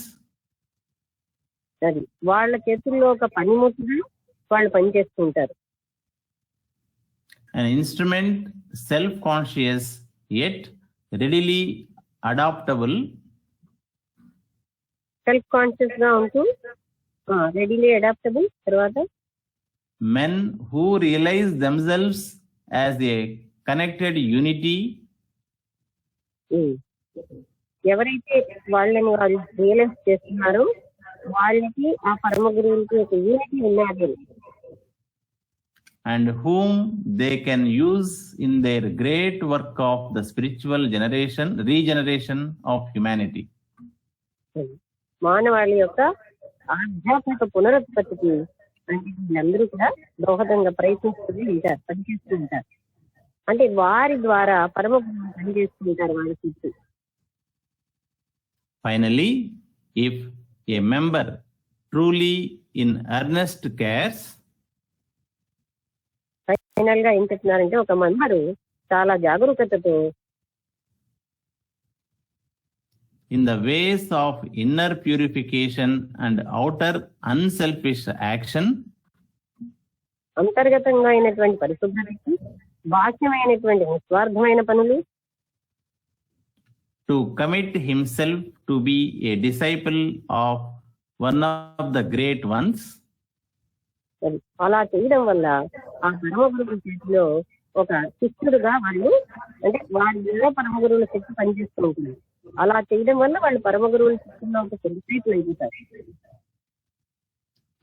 అది వాళ్ళ చేతుల్లో ఒక పనిముట్టుగా వాళ్ళు పనిచేస్తుంటారు. An instrument self-conscious yet readily adaptable. Self conscious గా ఉంటూ రెడీలీ అడాప్టబుల్. తర్వాత Men who realize themselves as a connected unity. ఎవరైతే వాళ్ళని వాళ్ళు రియలైజ్ చేస్తున్నారో వాళ్ళకి ఆ పరమ గురువులకి ఒక యూనిటీ ఉన్నది. And whom they can use in their great work of the spiritual regeneration of humanity. మానవాళి యొక్క ఆధ్యాత్మిక పునరుత్పత్తికి అంటే వీళ్ళందరూ కూడా దోహదంగా ప్రయత్నిస్తూ ఉంటారు, పనిచేస్తూ ఉంటారు. అంటే వారి ద్వారా పరమ గురువులు పనిచేస్తూ ఉంటారు వాళ్ళ చుట్టూ. Finally, if a member truly in earnest cares. Final గా ఏం చెప్తున్నారంటే ఒక మెంబరు చాలా జాగరూకతతో in the ways of inner purification and outer unselfish action. అంతర్గతంగా అయినటువంటి పరిశుభ్రతకి, బాహ్యమైనటువంటి నిస్వార్థమైన పనులు. To commit himself to be a disciple of one of the great ones. అలా చేయడం వల్ల ఆ పరమ గురువుల చేతిలో ఒక శిష్యుడుగా వాళ్ళు అంటే వారిలో పరమ గురువుల శక్తి పనిచేస్తూ ఉంటుంది. అలా చేయడం వల్ల వాళ్ళు పరమ గురువుల శక్తిలో ఒక డిసైపుల్ అయిపోతారు.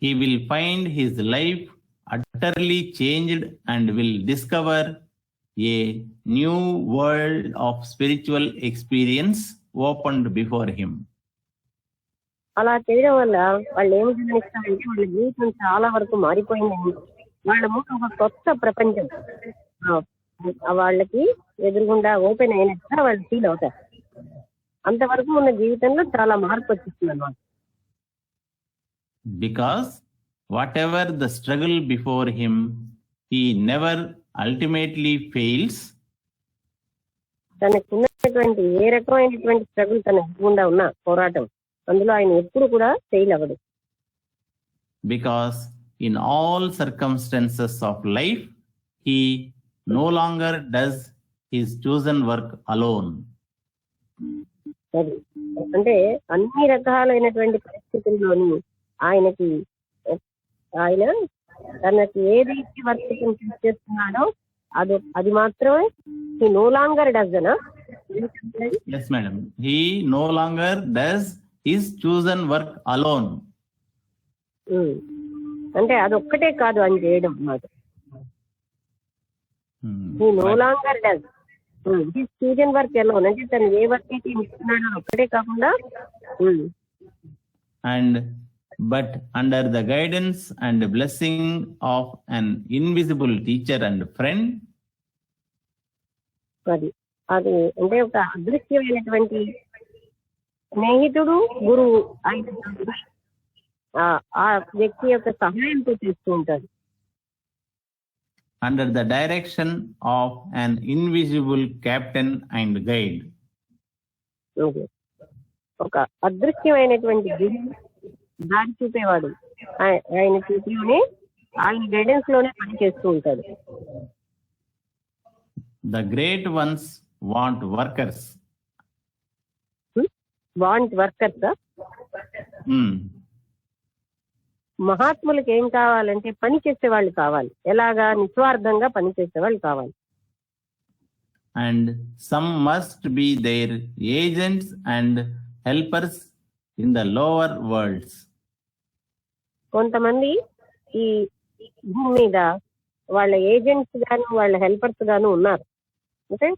He will find his life utterly changed and will discover a new world of spiritual experience opened before him. అలా చేయడం వల్ల వాళ్ళు ఏమి గమనిస్తారంటే వాళ్ళ జీవితం చాలా వరకు మారిపోయిందని, వాళ్ళ ముందు ఒక కొత్త ప్రపంచం వాళ్ళకి ఎదురుగుండా ఓపెన్ అయినట్టుగా వాళ్ళు ఫీల్ అవుతారు. అంతవరకు ఉన్న జీవితంలో చాలా మార్పు వచ్చేస్తుంది అన్నమాట. Because whatever the struggle before him, he never ultimately fails. తనకు ఉన్నటువంటి ఏ రకమైనటువంటి స్ట్రగుల్ తన ఎదురుగుండా ఉన్న పోరాటం అందులో ఆయన ఎప్పుడు కూడా fail అవ్వడు. Because in all circumstances of life, he no longer does his chosen work alone. అంటే అన్ని రకాలైనటువంటి పరిస్థితుల్లోనూ ఆయన తనకి ఏదైతే వర్క్ చేస్తున్నాడో అది మాత్రమే he no longer does. Yes, madam. He no longer does his chosen work alone. అంటే అదొక్కటే కాదు అని చేయడం అన్నమాట. he no longer does his chosen work alone. అంటే తను ఏ వర్క్ అయితే ఇస్తున్నాడో ఒక్కటే కాకుండా but under the guidance and blessing of an invisible teacher and friend. అది అంటే ఒక అదృశ్యమైనటువంటి స్నేహితుడు గురువు ఆయన ఆ వ్యక్తి యొక్క సహాయంతో చేస్తూ ఉంటాడు. under the direction of an invisible captain and guide. Okay. ఒక అదృశ్యమైనటువంటి గురి దారి చూపేవాడు. ఆయన చూపులోనే, ఆయన గైడెన్స్ లోనే పని చేస్తూ ఉంటాడు. The great ones want workers. Want workers. మహాత్ములకు ఏం కావాలంటే పని చేసే వాళ్ళు కావాలి. ఎలాగా? నిస్వార్థంగా పని చేసే వాళ్ళు కావాలి. And some must be their agents and helpers in the lower worlds. కొంతమంది ఈ భూమి మీద వాళ్ళ ఏజెంట్స్ గాను వాళ్ళ హెల్పర్స్ గాను ఉన్నారు. అంటే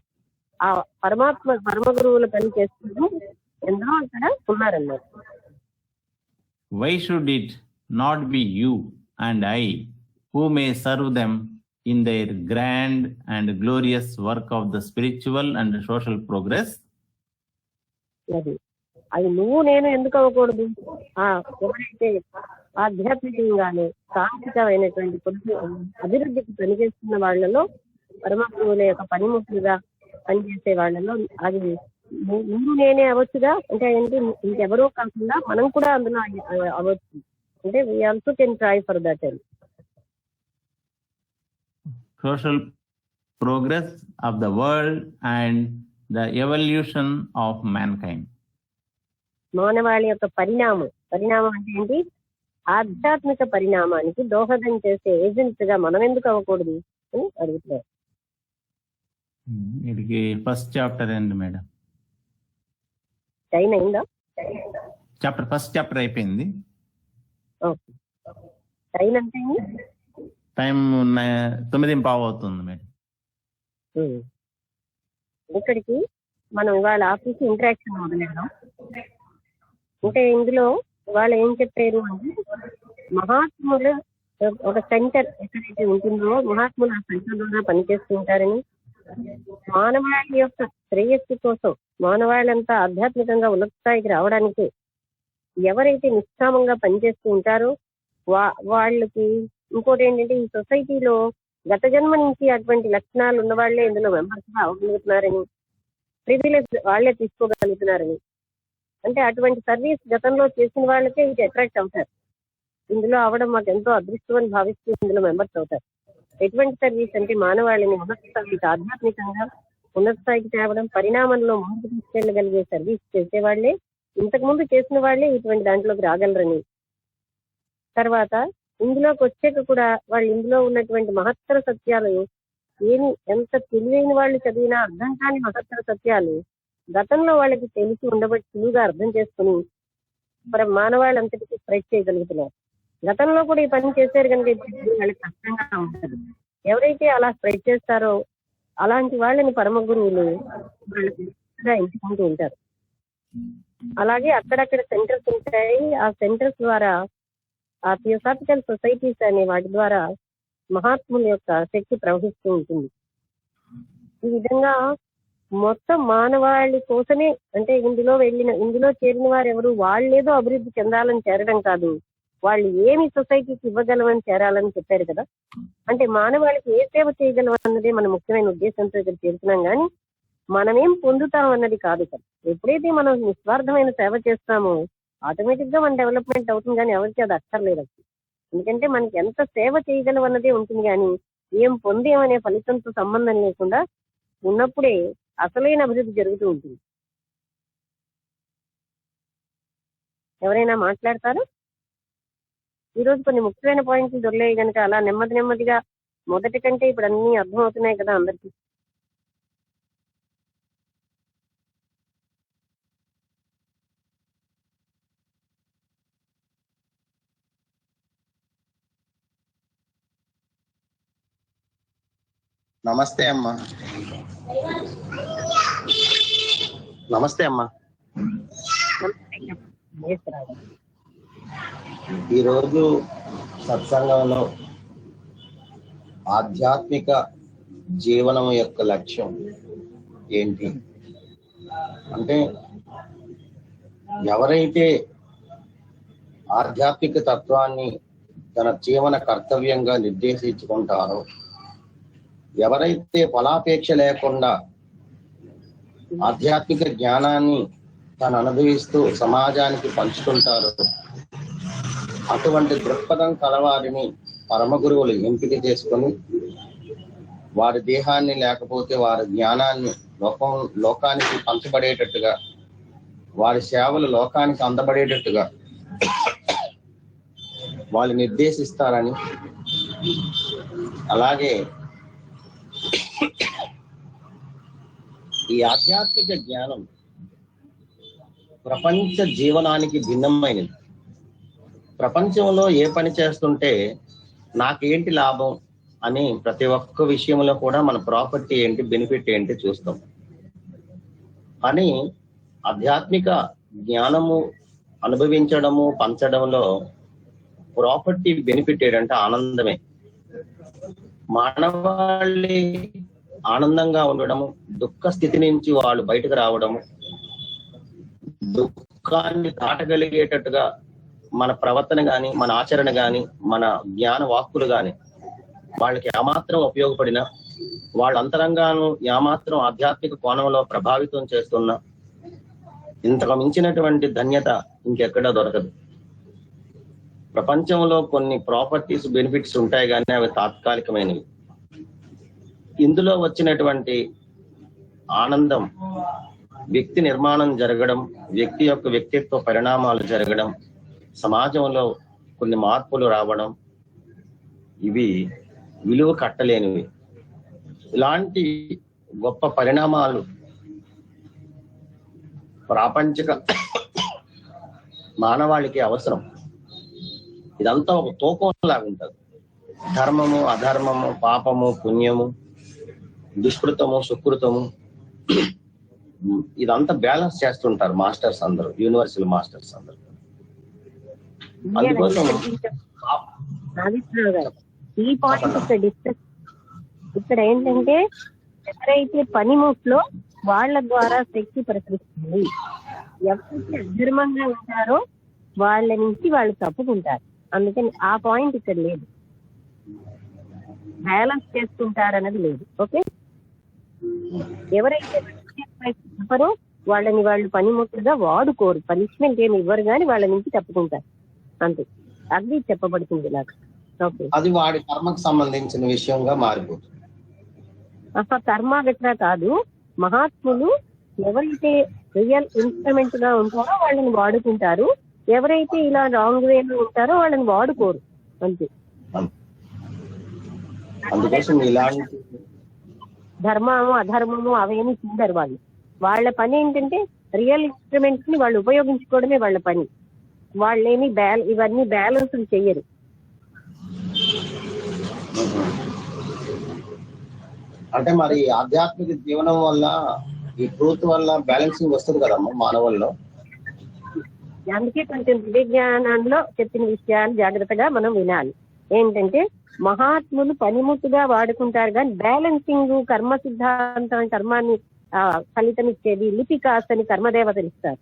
ఆ పరమ గురువులు పని చేస్తూ ఎందరో అక్కడ ఉన్నారన్నమాట. Why should it not be you and I who may serve them in their grand and glorious work of the spiritual and social progress? అది నువ్వు నేను ఎందుకు అవ్వకూడదు? ఎవరైతే ఆధ్యాత్మికంగానే సాంఘికమైనటువంటి అభివృద్ధికి పనిచేస్తున్న వాళ్ళలో, పరమ గురువుల యొక్క పనిముట్లుగా పనిచేసే వాళ్ళలో అది నువ్వు నేనే అవ్వచ్చుగా. అంటే ఏంటి, ఇంకెవరో కాకుండా మనం కూడా అందులో అవ్వచ్చు. అంటే we also can try for that. Social progress of the world and the evolution of mankind. మానవాళి యొక్క పరిణామం అంటే ఏంటి? ఆధ్యాత్మిక పరిణామానికి దోహదం చేసే ఏజెంట్స్ గా మనం ఎందుకు అవ్వకూడదు అని అడుగుతున్నారు. ఇది ఫస్ట్ చాప్టర్ అండి మేడం. టైం అయిందా? ఫస్ట్ చాప్టర్ అయిపోయింది. ఓకే. టైం అంటే టైం 9:15 అవుతుంది మేడం. ఇక్కడికి మనం ఇవాళ ఆఫీస్ ఇంటరాక్షన్ మొదలెడదాం. అంటే ఇందులో వాళ్ళు ఏం చెప్పారు అంటే, మహాత్ములు ఒక సెంటర్ ఎక్కడైతే ఉంటుందో మహాత్ములు ఆ సెంటర్ ద్వారా పనిచేస్తూ ఉంటారని, మానవాళి యొక్క శ్రేయస్సు కోసం మానవాళ్ళంతా ఆధ్యాత్మికంగా ఉన్నత స్థాయికి రావడానికి ఎవరైతే నిష్కామంగా పనిచేస్తూ ఉంటారో వాళ్ళకి ఇంకోటి ఏంటంటే, ఈ సొసైటీలో గత జన్మ నుంచి అటువంటి లక్షణాలు ఉన్న వాళ్ళే ఇందులో మెంబర్స్ గా అవ్వగలుగుతున్నారని, ప్రివిలేజ్ వాళ్లే తీసుకోగలుగుతున్నారని, అంటే అటువంటి సర్వీస్ గతంలో చేసిన వాళ్ళకే ఇది అట్రాక్ట్ అవుతారు. ఇందులో అవడం మాకు ఎంతో అదృష్టం అని భావిస్తూ ఇందులో మెంబర్స్ అవుతారు. ఎటువంటి సర్వీస్ అంటే మానవాళిని ఉన్నత స్థాయికి, ఆధ్యాత్మికంగా ఉన్నత స్థాయికి తేవడం, పరిణామంలో ముందుకు తీసుకెళ్లగలిగే సర్వీస్ చేసేవాళ్లే, ఇంతకు ముందు చేసిన వాళ్లే ఇటువంటి దాంట్లోకి రాగలరని. తర్వాత ఇందులోకి వచ్చాక కూడా వాళ్ళు ఇందులో ఉన్నటువంటి మహత్తర సత్యాలు ఎంత తెలివైన వాళ్ళు చదివినా అర్థం కాని మహత్తర సత్యాలు గతంలో వాళ్ళకి తెలిసి ఉండబట్టి సులువుగా అర్థం చేసుకుని మానవాళ్ళంతటికీ స్ప్రెడ్ చేయగలుగుతున్నారు. గతంలో కూడా ఈ పని చేశారు కనుక వాళ్ళకి కష్టంగా ఉంటుంది. ఎవరైతే అలా స్ప్రెడ్ చేస్తారో అలాంటి వాళ్ళని పరమ గురువులు వాళ్ళకి ఎంచుకుంటూ ఉంటారు. అలాగే అక్కడక్కడ సెంటర్స్ ఉంటాయి. ఆ సెంటర్స్ ద్వారా, ఆ థియోసాఫికల్ సొసైటీస్ అనే వాటి ద్వారా మహాత్ముల యొక్క శక్తి ప్రవహిస్తూ ఉంటుంది. ఈ విధంగా మొత్తం మానవాళి కోసమే, అంటే ఇందులో చేరిన వారు ఎవరు, వాళ్ళేదో అభివృద్ధి చెందాలని చేరడం కాదు, వాళ్ళు ఏమి సొసైటీకి ఇవ్వగలమని చేరాలని చెప్పారు కదా. అంటే మానవాళికి ఏ సేవ చేయగలం అన్నదే మన ముఖ్యమైన ఉద్దేశంతో ఇక్కడ చేరుతున్నాం, కానీ మనమేం పొందుతాం అన్నది కాదు కదా. ఎప్పుడైతే మనం నిస్వార్థమైన సేవ చేస్తామో ఆటోమేటిక్ గా మన డెవలప్మెంట్ అవుతుంది, కానీ ఎవరికి అది అక్కర్లేదు. ఎందుకంటే మనకి ఎంత సేవ చేయగలం అన్నదే ఉంటుంది, కానీ ఏం పొందేమనే ఫలితంతో సంబంధం లేకుండా ఉన్నప్పుడే అసలైన అభివృద్ధి జరుగుతూ ఉంటుంది. ఎవరైనా మాట్లాడతారు? ఈరోజు కొన్ని ముఖ్యమైన పాయింట్లు దొరికాయి కనుక అలా నెమ్మదిగా మొదటి కంటే ఇప్పుడు అన్ని అర్థం అవుతున్నాయి కదా అందరికి. నమస్తే అమ్మా. నమస్తే అమ్మా. ఈరోజు సత్సంగంలో ఆధ్యాత్మిక జీవనం యొక్క లక్ష్యం ఏంటి అంటే, ఎవరైతే ఆధ్యాత్మిక తత్వాన్ని తన జీవన కర్తవ్యంగా నిర్దేశించుకుంటారో ఎవరైతే ఫలాపేక్ష లేకుండా ఆధ్యాత్మిక జ్ఞానాన్ని తాను అనుభవిస్తూ సమాజానికి పంచుతుంటారో అటువంటి దృక్పథం కలవారిని పరమ గురువులు ఎంపిక చేసుకొని వారి దేహాన్ని లేకపోతే వారి జ్ఞానాన్ని లోకానికి పంచబడేటట్టుగా, వారి సేవలు లోకానికి అందబడేటట్టుగా వాళ్ళు నిర్దేశిస్తారని, అలాగే ఈ ఆధ్యాత్మిక జ్ఞానం ప్రపంచ జీవనానికి భిన్నమైనది. ప్రపంచంలో ఏ పని చేస్తుంటే నాకేంటి లాభం అని ప్రతి ఒక్క విషయంలో కూడా మన ప్రాపర్టీ ఏంటి, బెనిఫిట్ ఏంటి చూస్తాం. కానీ ఆధ్యాత్మిక జ్ఞానము అనుభవించడము, పంచడంలో ప్రాపర్టీ బెనిఫిట్ ఏంటంటే ఆనందమే. మానవాళి ఆనందంగా ఉండడము, దుఃఖ స్థితి నుంచి వాళ్ళు బయటకు రావడము, దుఃఖాన్ని దాటగలిగేటట్టుగా మన ప్రవర్తన గాని, మన ఆచరణ గాని, మన జ్ఞాన వాక్కులు గాని వాళ్ళకి ఏమాత్రం ఉపయోగపడినా, వాళ్ళ అంతరంగాను ఏమాత్రం ఆధ్యాత్మిక కోణంలో ప్రభావితం చేస్తున్నా ఇంతకు మించినటువంటి ధన్యత ఇంకెక్కడా దొరకదు. ప్రపంచంలో కొన్ని ప్రాపర్టీస్, బెనిఫిట్స్ ఉంటాయి కానీ అవి తాత్కాలికమైనవి. ఇందులో వచ్చినటువంటి ఆనందం, వ్యక్తి నిర్మాణం జరగడం, వ్యక్తి యొక్క వ్యక్తిత్వ పరిణామాలు జరగడం, సమాజంలో కొన్ని మార్పులు రావడం, ఇవి విలువ కట్టలేనివి. ఇలాంటి గొప్ప పరిణామాలు ప్రాపంచిక మానవాళికి అవసరం. ఇదంతా ఒక తూకం లాగా ఉంటుంది. ధర్మము, అధర్మము, పాపము, పుణ్యము, దుష్కృతము, సుకృతము, ఇదంతా బ్యాలెన్స్ చేస్తుంటారు మాస్టర్స్ అందరూ, యూనివర్సల్ మాస్టర్స్ అందరూ. అందుకోసం ఈ పాయింట్ ఇక్కడ ఏంటంటే, ఎవరైతే పనిముట్లో వాళ్ళ ద్వారా శక్తి ప్రసరిస్తుంది, ఎవరైతే అధర్మంగా ఉంటారో వాళ్ళ నుంచి వాళ్ళు తప్పుకుంటారు. అందుకని ఆ పాయింట్ ఇక్కడ లేదు, బ్యాలెన్స్ చేసుకుంటారన్నది లేదు. ఓకే, ఎవరైతే తప్పరో వాళ్ళని వాళ్ళు పనిముట్టుగా వాడుకోరు, పనిష్మెంట్ ఏమి ఇవ్వరు కానీ వాళ్ళ నుంచి తప్పుకుంటారు. అంతే, అది చెప్పబడుతుంది నాకు. ఓకే, అది వాడి కర్మకు సంబంధించిన విషయంగా మారిపోతుంది. అసలు కర్మ గట్రా కాదు, మహాత్ములు ఎవరైతే రియల్ ఇన్స్ట్రుమెంట్ గా ఉంటారో వాళ్ళని వాడుకుంటారు, ఎవరైతే ఇలా రాంగ్ వేలో ఉంటారో వాళ్ళని వాడుకోరు. అంతే. అందుకోసం ఇలాంటి ధర్మము అధర్మము అవేమి చూడరు వాళ్ళు. వాళ్ళ పని ఏంటంటే రియల్ ఇన్స్ట్రుమెంట్స్ ని వాళ్ళు ఉపయోగించుకోవడమే వాళ్ళ పని. వాళ్ళేమి ఇవన్నీ బ్యాలెన్స్ చెయ్యరు. అంటే మరి ఆధ్యాత్మిక జీవనం వల్ల, ఈ ట్రూత్ వల్ల బ్యాలెన్సింగ్ వస్తుంది కదమ్మా మానవుల్లో. అందుకే కొంచెం విజ్ఞానంలో చెప్పిన విషయాలు జాగ్రత్తగా మనం వినాలి. ఏంటంటే మహాత్ములు పనిముట్టుగా వాడుకుంటారు కానీ బ్యాలెన్సింగ్, కర్మ సిద్ధాంతం, కర్మాన్ని ఫలితం ఇచ్చేది లిపికాస్ అని కర్మదేవతలు ఇస్తారు.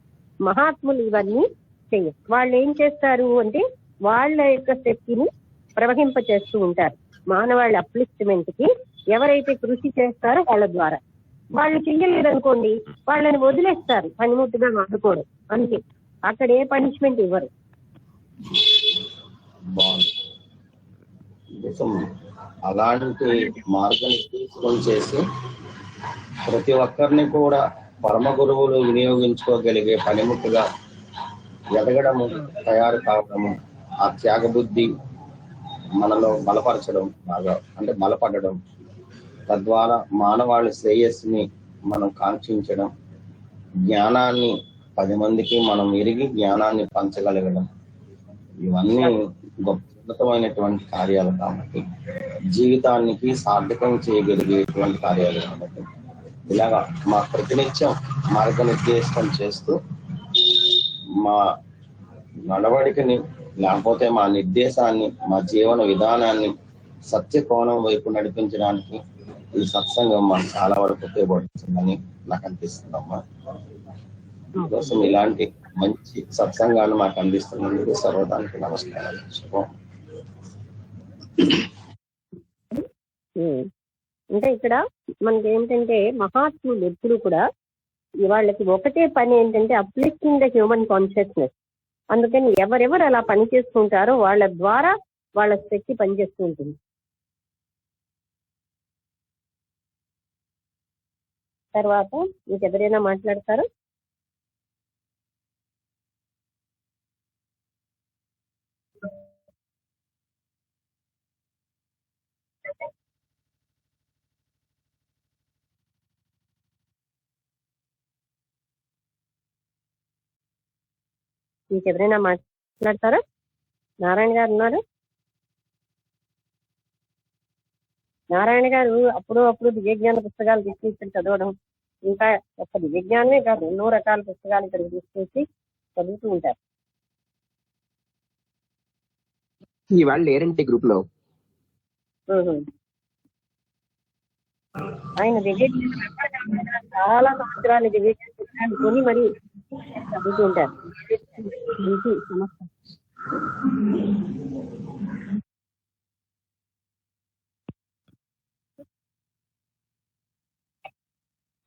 మహాత్ములు ఇవన్నీ చెయ్యరు. వాళ్ళు ఏం చేస్తారు అంటే వాళ్ళ యొక్క శక్తిని ప్రవహింప చేస్తూ ఉంటారు. మానవాళ్ళ అప్లిఫ్ట్మెంట్ కి ఎవరైతే కృషి చేస్తారో వాళ్ళ ద్వారా. వాళ్ళు చెయ్యలేదనుకోండి, వాళ్ళని వదిలేస్తారు, పనిముట్టుగా వాడుకోవడం. అంతే, అక్కడ ఏ పనిష్మెంట్ ఇవ్వరు. అలాంటి మార్గనిర్దేశం చేసి ప్రతి ఒక్కరిని కూడా పరమ గురువులు వినియోగించుకోగలిగే పనిముట్టుగా ఎదగడము, తయారు కావడము, ఆ త్యాగ బుద్ధి మనలో బలపరచడం, బాగా అంటే బలపడడం, తద్వారా మానవాళి శ్రేయస్సుని మనం కాంక్షించడం, జ్ఞానాన్ని 10 మందికి మనం ఎరిగి జ్ఞానాన్ని పంచగలగడం, ఇవన్నీ గొప్పమైనటువంటి కార్యాలు కాబట్టి, జీవితానికి సార్థకం చేయగలిగేటువంటి కార్యాలు కాబట్టి, ఇలాగా మా ప్రతినిత్యం మార్గనిర్దేశం చేస్తూ మా నడవడికని, లేకపోతే మా నిర్దేశాన్ని, మా జీవన విధానాన్ని సత్య కోణం వైపు నడిపించడానికి ఈ సత్సంగం మాకు చాలా వరకు ఉపయోగపడుతుందని నాకు అనిపిస్తుందమ్మా. కోసం ఇలాంటి మంచి సత్సంగాన్ని మాకు అందిస్తున్నందుకు సర్వదానికి నమస్కారాలు. శుభం. అంటే ఇక్కడ మనకి ఏంటంటే మహాత్ములు ఎప్పుడు కూడా వాళ్ళకి ఒకటే పని ఏంటంటే అప్లిఫ్టింగ్ ద హ్యూమన్ కాన్షియస్నెస్. అందుకని ఎవరెవరు అలా పని చేసుకుంటారో వాళ్ళ ద్వారా వాళ్ళ శక్తి పనిచేస్తూ ఉంటుంది. తర్వాత ఇంకెవరైనా మాట్లాడతారు? ఇంకెవరైనా మాట్లాడతారా? నారాయణ గారు ఉన్నారు? నారాయణ గారు అప్పుడు దివ్యజ్ఞాన పుస్తకాలు తీసుకొచ్చి చదవడం, ఇంకా ఒక్క దివ్యజ్ఞానమే కాదు ఎన్నో రకాల పుస్తకాలు ఇక్కడ తీసుకొచ్చి చదువుతూ ఉంటారు. ఇవాళ లేరంటే గ్రూప్ లో. ఆయన దివ్యజ్ఞాన చాలా సంవత్సరాలు దివ్యజ్ఞాన పుస్తకాలు కొని మరి చదువుతూ ఉంటారు.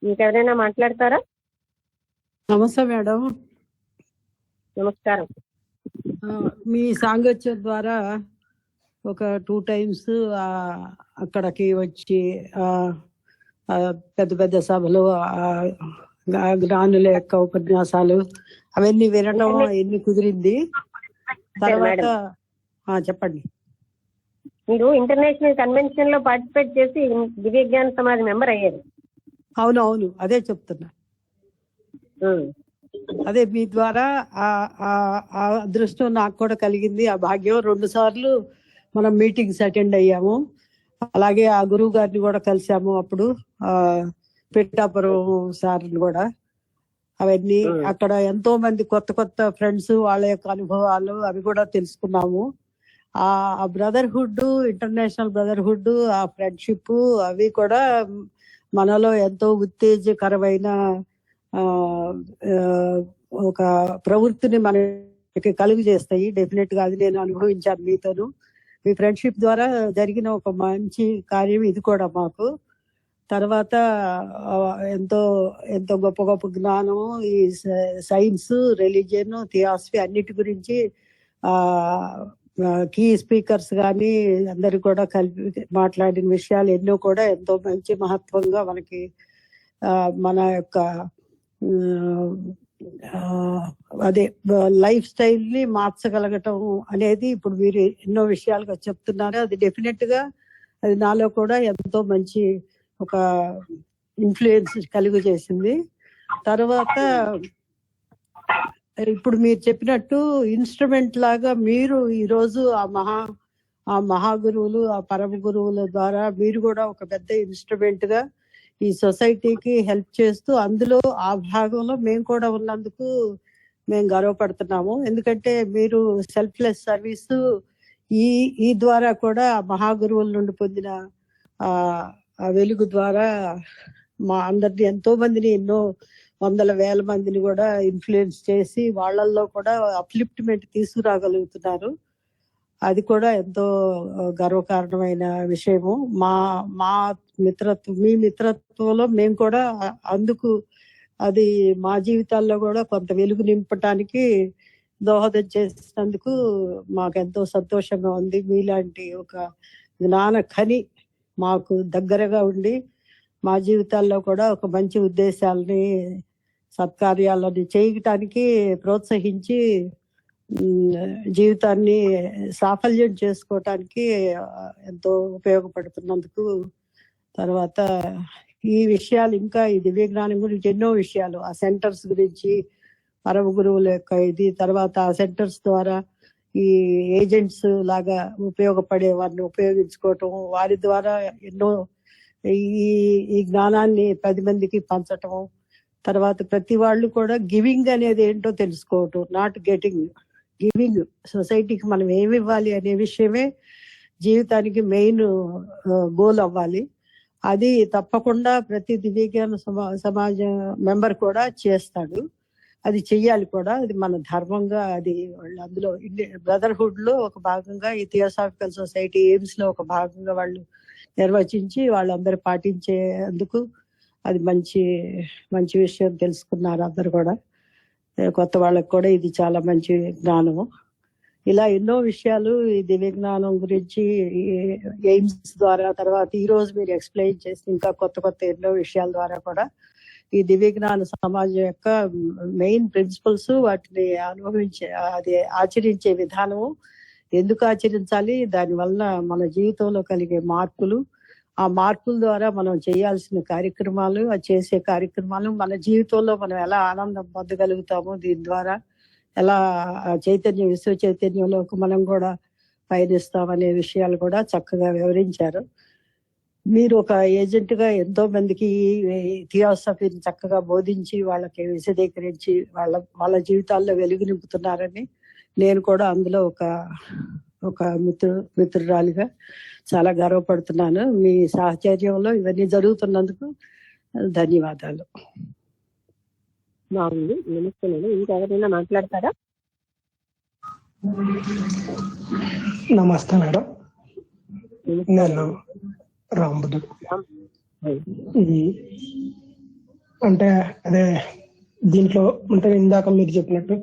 ఇంకెవరైనా మాట్లాడతారా? నమస్తే మేడం. నమస్కారం. మీ సాంగత్యం ద్వారా ఒక 2 times అక్కడికి వచ్చి పెద్ద పెద్ద సభలు, జ్ఞానుల యొక్క ఉపన్యాసాలు అవన్నీ వినడం ఎన్ని కుదిరింది. తర్వాత చెప్పండి. మీరు ఇంటర్నేషనల్ కన్వెన్షన్ లో పార్టిసిపేట్ చేసి దివ్యజ్ఞాన సమాజ్ మెంబర్ అయ్యారు. అవును, అదే చెప్తున్నా. అదే మీ ద్వారా ఆ అదృష్టం నాకు కూడా కలిగింది, ఆ భాగ్యం. 2 సార్లు మనం మీటింగ్స్ అటెండ్ అయ్యాము. అలాగే ఆ గురువు గారిని కూడా కలిసాము అప్పుడు, పిఠాపురం సార్ని కూడా. అవన్నీ అక్కడ ఎంతో మంది కొత్త కొత్త ఫ్రెండ్స్, వాళ్ళ యొక్క అనుభవాలు అవి కూడా తెలుసుకున్నాము. ఆ బ్రదర్హుడ్, ఇంటర్నేషనల్ బ్రదర్హుడ్, ఆ ఫ్రెండ్షిప్ అవి కూడా మనలో ఎంతో ఉత్తేజకరమైన ఒక ప్రవృత్తిని మనకి కలుగు చేస్తాయి. డెఫినెట్ గా అది నేను అనుభవించాను మీతోను. మీ ఫ్రెండ్షిప్ ద్వారా జరిగిన ఒక మంచి కార్యం ఇది కూడా మాకు. తర్వాత ఎంతో ఎంతో గొప్ప గొప్ప జ్ఞానం, ఈ సైన్స్, రిలీజియన్, థియాసఫీ అన్నిటి గురించి కీ స్పీకర్స్ కానీ అందరు కూడా కలిపి మాట్లాడిన విషయాలు ఎన్నో కూడా ఎంతో మంచి మహత్వంగా మనకి మన యొక్క అదే లైఫ్ స్టైల్ ని మార్చగలగటం అనేది ఇప్పుడు మీరు ఎన్నో విషయాలుగా చెప్తున్నారు. అది డెఫినెట్ గా అది నాలో కూడా ఎంతో మంచి ఒక ఇన్ఫ్లుయెన్స్ కలుగు చేసింది. తర్వాత ఇప్పుడు మీరు చెప్పినట్టు ఇన్స్ట్రుమెంట్ లాగా మీరు ఈరోజు ఆ మహాగురువులు, ఆ పరమ గురువుల ద్వారా మీరు కూడా ఒక పెద్ద ఇన్స్ట్రుమెంట్ గా ఈ సొసైటీకి హెల్ప్ చేస్తూ, అందులో ఆ భాగంలో మేము కూడా ఉన్నందుకు మేము గర్వపడుతున్నాము. ఎందుకంటే మీరు సెల్ఫ్లెస్ సర్వీస్ ఈ ద్వారా కూడా మహాగురువుల నుండి పొందిన ఆ వెలుగు ద్వారా మా అందరిని, ఎంతో మందిని, ఎన్నో వందల వేల మందిని కూడా ఇన్ఫ్లుయెన్స్ చేసి వాళ్ళల్లో కూడా అప్లిఫ్ట్మెంట్ తీసుకురాగలుగుతున్నారు. అది కూడా ఎంతో గర్వకారణమైన విషయము. మా మిత్రత్వం, మీ మిత్రత్వంలో మేము కూడా అందుకు అది మా జీవితాల్లో కూడా కొంత వెలుగు నింపటానికి దోహదం చేసినందుకు మాకెంతో సంతోషంగా ఉంది. మీలాంటి ఒక జ్ఞాన ఖని మాకు దగ్గరగా ఉండి మా జీవితాల్లో కూడా ఒక మంచి ఉద్దేశాలని, సత్కార్యాలని చేయటానికి ప్రోత్సహించి జీవితాన్ని సాఫల్యం చేసుకోవటానికి ఎంతో ఉపయోగపడుతున్నందుకు. తర్వాత ఈ విషయాలు ఇంకా ఈ దివ్య జ్ఞానం గురించి ఎన్నో విషయాలు, ఆ సెంటర్స్ గురించి, పరమ గురువుల యొక్క ఇది, తర్వాత ఆ సెంటర్స్ ద్వారా ఈ ఏజెంట్స్ లాగా ఉపయోగపడే వారిని ఉపయోగించుకోవటం, వారి ద్వారా ఎన్నో ఈ జ్ఞానాన్ని 10 మందికి పంచటం, తర్వాత ప్రతి వాళ్ళు కూడా గివింగ్ అనేది ఏంటో తెలుసుకోవటం, నాట్ గెటింగ్, గివింగ్. సొసైటీకి మనం ఏమి ఇవ్వాలి అనే విషయమే జీవితానికి మెయిన్ గోల్ అవ్వాలి. అది తప్పకుండా ప్రతి దివ్యజ్ఞాన సమాజ మెంబర్ కూడా చేస్తాడు. అది చెయ్యాలి కూడా, అది మన ధర్మంగా. అది వాళ్ళు అందులో బ్రదర్హుడ్ లో ఒక భాగంగా, ఈ థియోసాఫికల్ సొసైటీ ఎయిమ్స్ లో ఒక భాగంగా వాళ్ళు నిర్వచించి వాళ్ళందరూ పాటించేందుకు అది మంచి మంచి విషయం తెలుసుకున్నారు అందరు కూడా. కొత్త వాళ్ళకి కూడా ఇది చాలా మంచి జ్ఞానము. ఇలా ఎన్నో విషయాలు ఈ దివ్య జ్ఞానం గురించి ఎయిమ్స్ ద్వారా, తర్వాత ఈ రోజు మీరు ఎక్స్ప్లెయిన్ చేసి ఇంకా కొత్త కొత్త ఎన్నో విషయాల ద్వారా కూడా ఈ దివ్య జ్ఞాన సమాజం యొక్క మెయిన్ ప్రిన్సిపల్స్, వాటిని అనుభవించే అది ఆచరించే విధానము, ఎందుకు ఆచరించాలి, దానివల్ల మన జీవితంలో కలిగే మార్పులు, ఆ మార్పుల ద్వారా మనం చేయాల్సిన కార్యక్రమాలు, ఆ చేసే కార్యక్రమాలు, మన జీవితంలో మనం ఎలా ఆనందం పొందగలుగుతామో, దీని ద్వారా ఎలా చైతన్యం, విశ్వ చైతన్యంలోకి మనం కూడా పయనిస్తామనే విషయాలు కూడా చక్కగా వివరించారు. మీరు ఒక ఏజెంట్ గా ఎంతో మందికి థియాసఫీని చక్కగా బోధించి వాళ్ళకి విశదీకరించి వాళ్ళ జీవితాల్లో వెలుగు నింపుతున్నారని నేను కూడా అందులో ఒక మిత్రురాలిగా చాలా గర్వపడుతున్నాను. మీ సాహచర్యంలో ఇవన్నీ జరుగుతున్నందుకు ధన్యవాదాలు. బాగుంది. నమస్తే మేడం. ఇంకెవరైనా మాట్లాడతారా? నమస్తే మేడం, నేను రాంబుడు. అంటే అదే దీంట్లో అంటే ఇందాక మీరు చెప్పినట్టు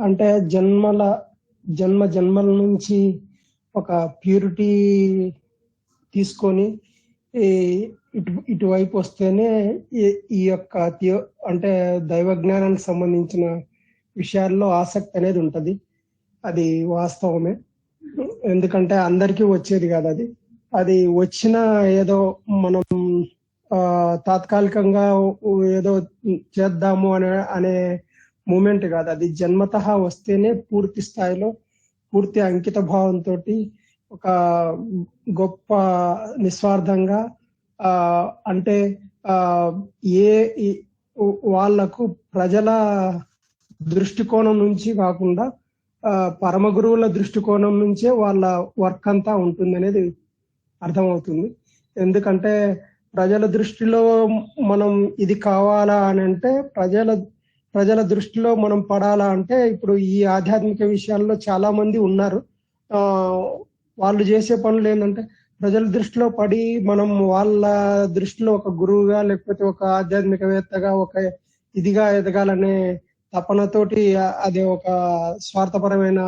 అంటే జన్మల నుంచి ఒక ప్యూరిటీ తీసుకొని ఇటువైపు వస్తేనే ఈ యొక్క అంటే దైవ జ్ఞానానికి సంబంధించిన విషయాల్లో ఆసక్తి అనేది ఉంటది. అది వాస్తవమే. ఎందుకంటే అందరికీ వచ్చేది కాదు. అది వచ్చిన ఏదో మనం తాత్కాలికంగా ఏదో చేద్దాము అనే మూమెంట్ కాదు. అది జన్మతః వస్తేనే పూర్తి స్థాయిలో పూర్తి అంకిత భావంతో ఒక గొప్ప నిస్వార్థంగా అంటే వాళ్లకు ప్రజల దృష్టికోణం నుంచి కాకుండా పరమ గురువుల దృష్టికోణం నుంచే వాళ్ళ వర్క్ అంతా ఉంటుంది అనేది అర్థమవుతుంది. ఎందుకంటే ప్రజల దృష్టిలో మనం ఇది కావాలా అని అంటే ప్రజల దృష్టిలో మనం పడాలా అంటే ఇప్పుడు ఈ ఆధ్యాత్మిక విషయాల్లో చాలా మంది ఉన్నారు. వాళ్ళు చేసే పనులు ఏంటంటే ప్రజల దృష్టిలో పడి మనం వాళ్ళ దృష్టిలో ఒక గురువుగా లేకపోతే ఒక ఆధ్యాత్మికవేత్తగా ఒక ఇదిగా ఎదగాలనే తపనతోటి అది ఒక స్వార్థపరమైన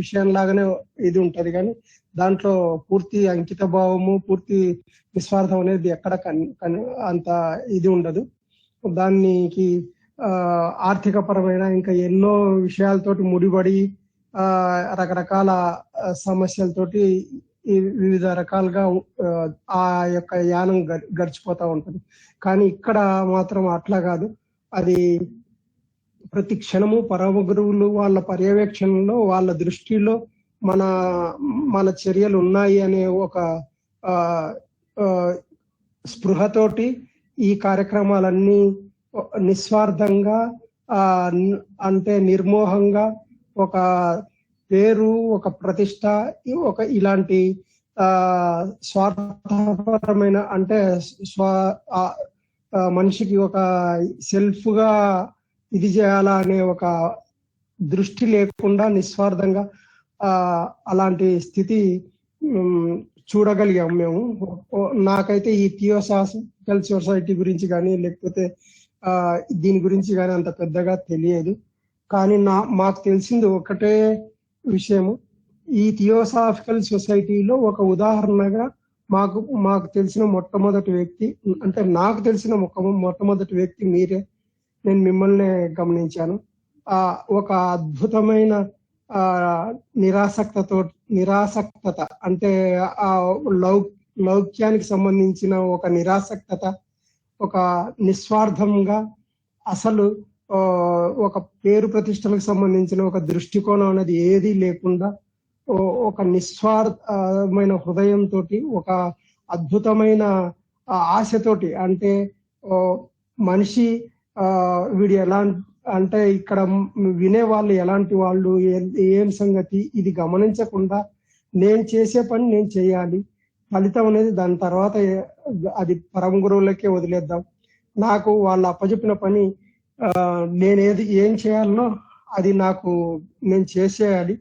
విషయం లాగానే ఇది ఉంటది. కానీ దాంట్లో పూర్తి అంకిత భావము, పూర్తి నిస్వార్థం అనేది ఎక్కడ అంత ఇది ఉండదు. దానికి ఆర్థిక పరమైన ఇంకా ఎన్నో విషయాలతోటి ముడిపడి రకరకాల సమస్యలతోటి వివిధ రకాలుగా ఆ యొక్క యానం గడిచిపోతా ఉంటుంది. కానీ ఇక్కడ మాత్రం అట్లా కాదు. అది ప్రతి క్షణము పరమ గురువులు వాళ్ళ పర్యవేక్షణలో వాళ్ళ దృష్టిలో మన చర్యలు ఉన్నాయి అనే ఒక స్పృహతోటి ఈ కార్యక్రమాలన్నీ నిస్వార్థంగా అంటే నిర్మోహంగా ఒక పేరు, ఒక ప్రతిష్ట, ఒక ఇలాంటి స్వార్థపరమైన అంటే మనిషికి ఒక సెల్ఫ్ గా ఇది చేయాలా అనే ఒక దృష్టి లేకుండా నిస్వార్థంగా అలాంటి స్థితి చూడగలిగాం మేము. నాకైతే ఈ థియోసాఫికల్ సొసైటీ గురించి కానీ లేకపోతే దీని గురించి కానీ అంత పెద్దగా తెలియదు. కానీ మాకు తెలిసింది ఒకటే విషయము. ఈ థియోసాఫికల్ సొసైటీలో ఒక ఉదాహరణగా మాకు తెలిసిన మొట్టమొదటి వ్యక్తి అంటే నాకు తెలిసిన మొట్టమొదటి వ్యక్తి మీరే. నేను మిమ్మల్ని గమనించాను. ఒక అద్భుతమైన నిరాసక్తత అంటే ఆ లౌక్యానికి సంబంధించిన ఒక నిరాసక్తత, ఒక నిస్వార్థంగా అసలు ఒక పేరు ప్రతిష్టలకు సంబంధించిన ఒక దృష్టికోణం అనేది ఏది లేకుండా ఒక నిస్వార్థమైన హృదయంతో ఒక అద్భుతమైన ఆశతోటి అంటే మనిషి వీడు ఎలా అంటే ఇక్కడ వినే వాళ్ళు ఎలాంటి వాళ్ళు, ఏం సంగతి ఇది గమనించకుండా నేను చేసే పని నేను చేయాలి, ఫలితం అనేది దాని తర్వాత అది పరమ గురువులకే వదిలేద్దాం, నాకు వాళ్ళు అప్పచెప్పిన పని ఏం చేయాలనో అది నేను చేసేయాలి,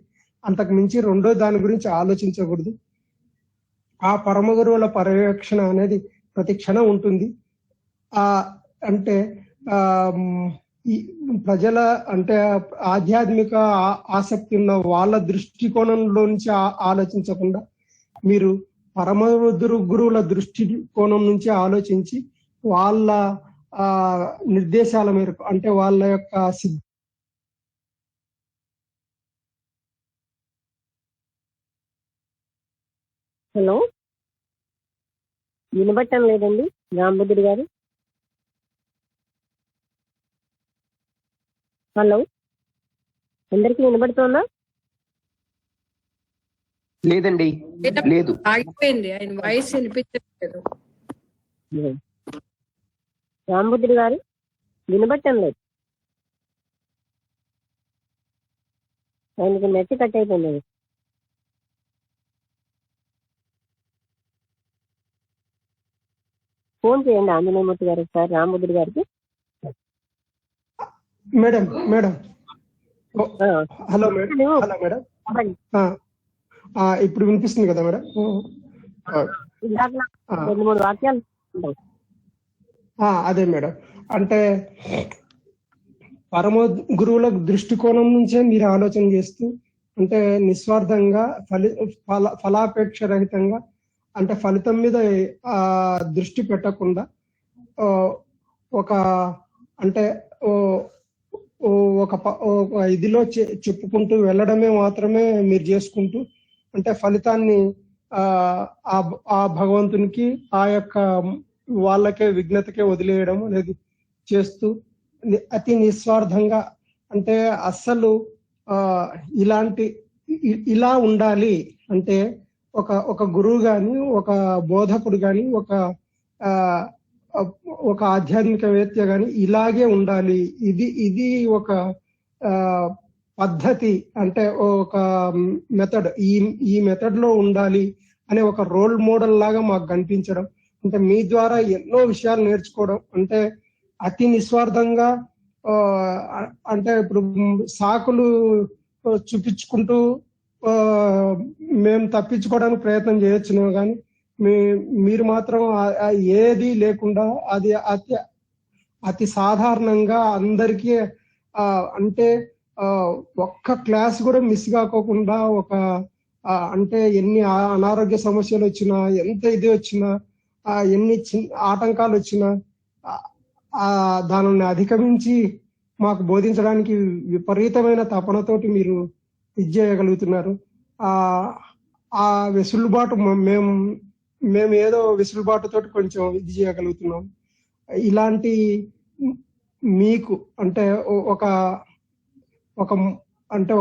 అంతకు మించి రెండో దాని గురించి ఆలోచించకూడదు ఆ పరమ గురువుల పర్యవేక్షణ అనేది ప్రతి క్షణం ఉంటుంది. అంటే ఆ ఈ ప్రజల అంటే ఆధ్యాత్మిక ఆసక్తి ఉన్న వాళ్ళ దృష్టికోణంలోంచి ఆలోచించకుండా మీరు పరమ గురువుల దృష్టికోణం నుంచి ఆలోచించి వాళ్ళ నిర్దేశాల మేరకు అంటే వాళ్ళ యొక్క హలో, వినబట్టం లేదండి రాంబుద్ధుడు గారు. హలో, అందరికి వినబడుతోందా? లేదండి, లేదు, ఆగిపోయింది, ఆయన వాయిస్ వినిపించలేదు. రాంబుద్ధుడు గారు వినబట్టం లేదు, ఆయనకి నెట్ కట్ అయిపోయింది. ఫోన్ చేయండి ఆంజనేయమూర్తి గారు సార్ రాంబుద్ధుడు గారికి. మేడం హలో మేడం, ఇప్పుడు వినిపిస్తుంది కదా మేడం? 2-3 వాక్యాలు. అదే మేడం, అంటే పరమ గురువుల దృష్టికోణం నుంచే మీరు ఆలోచన చేస్తూ అంటే నిస్వార్థంగా ఫలాపేక్ష రహితంగా అంటే ఫలితం మీద దృష్టి పెట్టకుండా ఒక అంటే ఒక ఇదిలో చెప్పుకుంటూ వెళ్ళడమే మాత్రమే మీరు చేసుకుంటూ అంటే ఫలితాన్ని ఆ భగవంతునికి ఆ యొక్క వాళ్ళకే విఘ్నతకే వదిలేయడం అనేది చేస్తూ అతి నిస్వార్థంగా అంటే అస్సలు ఇలా ఉండాలి అంటే ఒక గురువు గాని ఒక బోధకుడు గాని ఒక ఆధ్యాత్మికవేత్త గాని ఇలాగే ఉండాలి, ఇది ఒక పద్ధతి అంటే ఒక మెథడ్, ఈ మెథడ్ లో ఉండాలి అనే ఒక రోల్ మోడల్ లాగా మాకు కనిపించడం అంటే మీ ద్వారా ఎన్నో విషయాలు నేర్చుకోవడం అంటే అతి నిస్వార్థంగా అంటే ఇప్పుడు సాకులు చూపించుకుంటూ మేము తప్పించుకోవడానికి ప్రయత్నం చేయొచ్చును కానీ మీరు మాత్రం ఏది లేకుండా అది అతి సాధారణంగా అందరికీ అంటే ఒక్క క్లాస్ కూడా మిస్ కాకోకుండా ఒక అంటే ఎన్ని అనారోగ్య సమస్యలు వచ్చినా ఎంత ఇది వచ్చినా ఎన్ని ఆటంకాలు వచ్చినా దానిని అధిగమించి మాకు బోధించడానికి విపరీతమైన తపనతోటి మీరు ఇది చేయగలుగుతున్నారు. ఆ వెసులుబాటు మేము ఏదో వెసులుబాటుతోటి కొంచెం ఇది చేయగలుగుతున్నాం. ఇలాంటి మీకు అంటే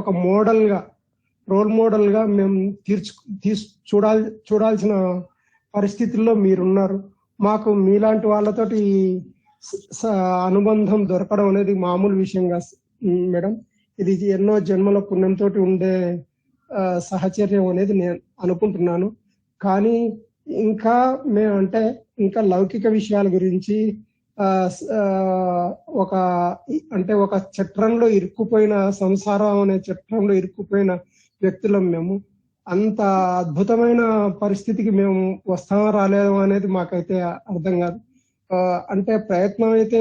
ఒక మోడల్ గా రోల్ మోడల్ గా మేము చూడాల్సిన పరిస్థితుల్లో మీరున్నారు. మాకు మీలాంటి వాళ్ళతోటి అనుబంధం దొరకడం అనేది మామూలు విషయంగా మేడం, ఇది ఎన్నో జన్మల పుణ్యంతో ఉండే సహచర్యం అనేది నేను అనుకుంటున్నాను. కానీ ఇంకా మేమంటే ఇంకా లౌకిక విషయాల గురించి ఒక చట్రంలో ఇరుక్కుపోయిన సంసారం అనే చట్రంలో ఇరుక్కుపోయిన వ్యక్తులం మేము. అంత అద్భుతమైన పరిస్థితికి మేము వస్తామో రాలేమో అనేది మాకైతే అర్థం కాదు. అంటే ప్రయత్నం అయితే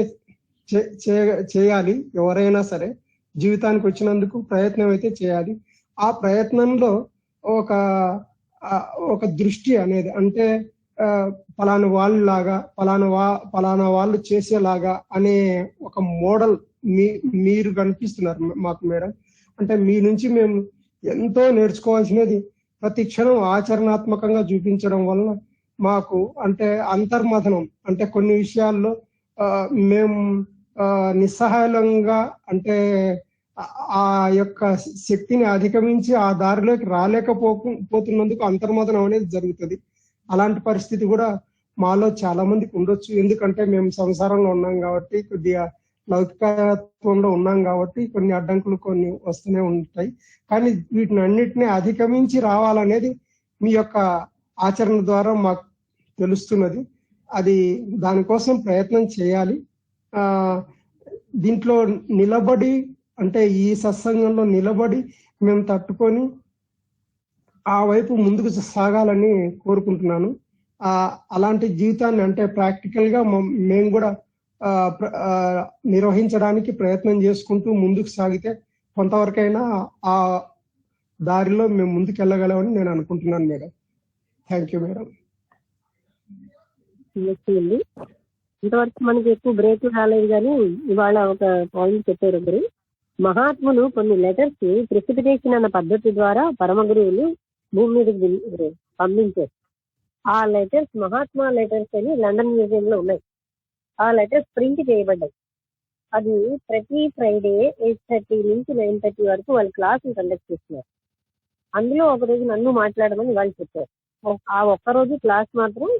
చేయాలి, ఎవరైనా సరే జీవితానికి వచ్చినందుకు ప్రయత్నం అయితే చేయాలి. ఆ ప్రయత్నంలో ఒక దృష్టి అనేది అంటే పలానా వాళ్ళు లాగా పలానా వాళ్ళు చేసేలాగా అనే ఒక మోడల్ మీరు కనిపిస్తున్నారు మాకు మేడం. అంటే మీ నుంచి మేము ఎంతో నేర్చుకోవాల్సినది ప్రతి క్షణం ఆచరణాత్మకంగా చూపించడం వలన మాకు అంటే అంతర్మథనం అంటే కొన్ని విషయాల్లో మేము నిస్సహాయంగా అంటే ఆ యొక్క శక్తిని అధిగమించి ఆ దారిలోకి రాలేకపోతున్నందుకు అంతర్మథనం అనేది జరుగుతుంది. అలాంటి పరిస్థితి కూడా మాలో చాలా మందికి ఉండొచ్చు. ఎందుకంటే మేము సంసారంలో ఉన్నాం కాబట్టి, కొద్దిగా లౌకికత్వంలో ఉన్నాం కాబట్టి కొన్ని అడ్డంకులు కొన్ని వస్తూనే ఉంటాయి. కానీ వీటిని అన్నిటినీ అధిగమించి రావాలనేది మీ యొక్క ఆచరణ ద్వారా మాకు తెలుస్తున్నది. అది దానికోసం ప్రయత్నం చేయాలి. దీంట్లో నిలబడి అంటే ఈ సత్సంగంలో నిలబడి మేము తట్టుకొని ఆ వైపు ముందుకు సాగాలని కోరుకుంటున్నాను. అలాంటి జీవితాన్ని అంటే ప్రాక్టికల్ గా మేము కూడా నిర్వహించడానికి ప్రయత్నం చేసుకుంటూ ముందుకు సాగితే కొంతవరకైనా ఆ దారిలో మేము ముందుకు వెళ్ళగలమని నేను అనుకుంటున్నాను మేడం. Thank you madam. ఇంతవరకు మనకి ఎక్కువ బ్రేక్ రాలేదు, కానీ ఇవాళ ఒక పాయింట్ చెప్పారు ఒకరు. మహాత్ములు కొన్ని లెటర్స్ ప్రెసిపిటేషన్ అన్న పద్ధతి ద్వారా పరమ గురువులు భూమి మీదకి పంపించారు. ఆ లెటర్స్ మహాత్మా లెటర్స్ అని లండన్ మ్యూజియం లో ఉన్నాయి. ఆ లెటర్స్ ప్రింట్ చేయబడ్డాయి. అది ప్రతి ఫ్రైడే 8:30 నుంచి 9:30 వరకు వాళ్ళు క్లాసులు కండక్ట్ చేస్తున్నారు. అందులో ఒకరోజు నన్ను మాట్లాడమని వాళ్ళు చెప్పారు. ఆ ఒక్కరోజు క్లాస్ మాత్రం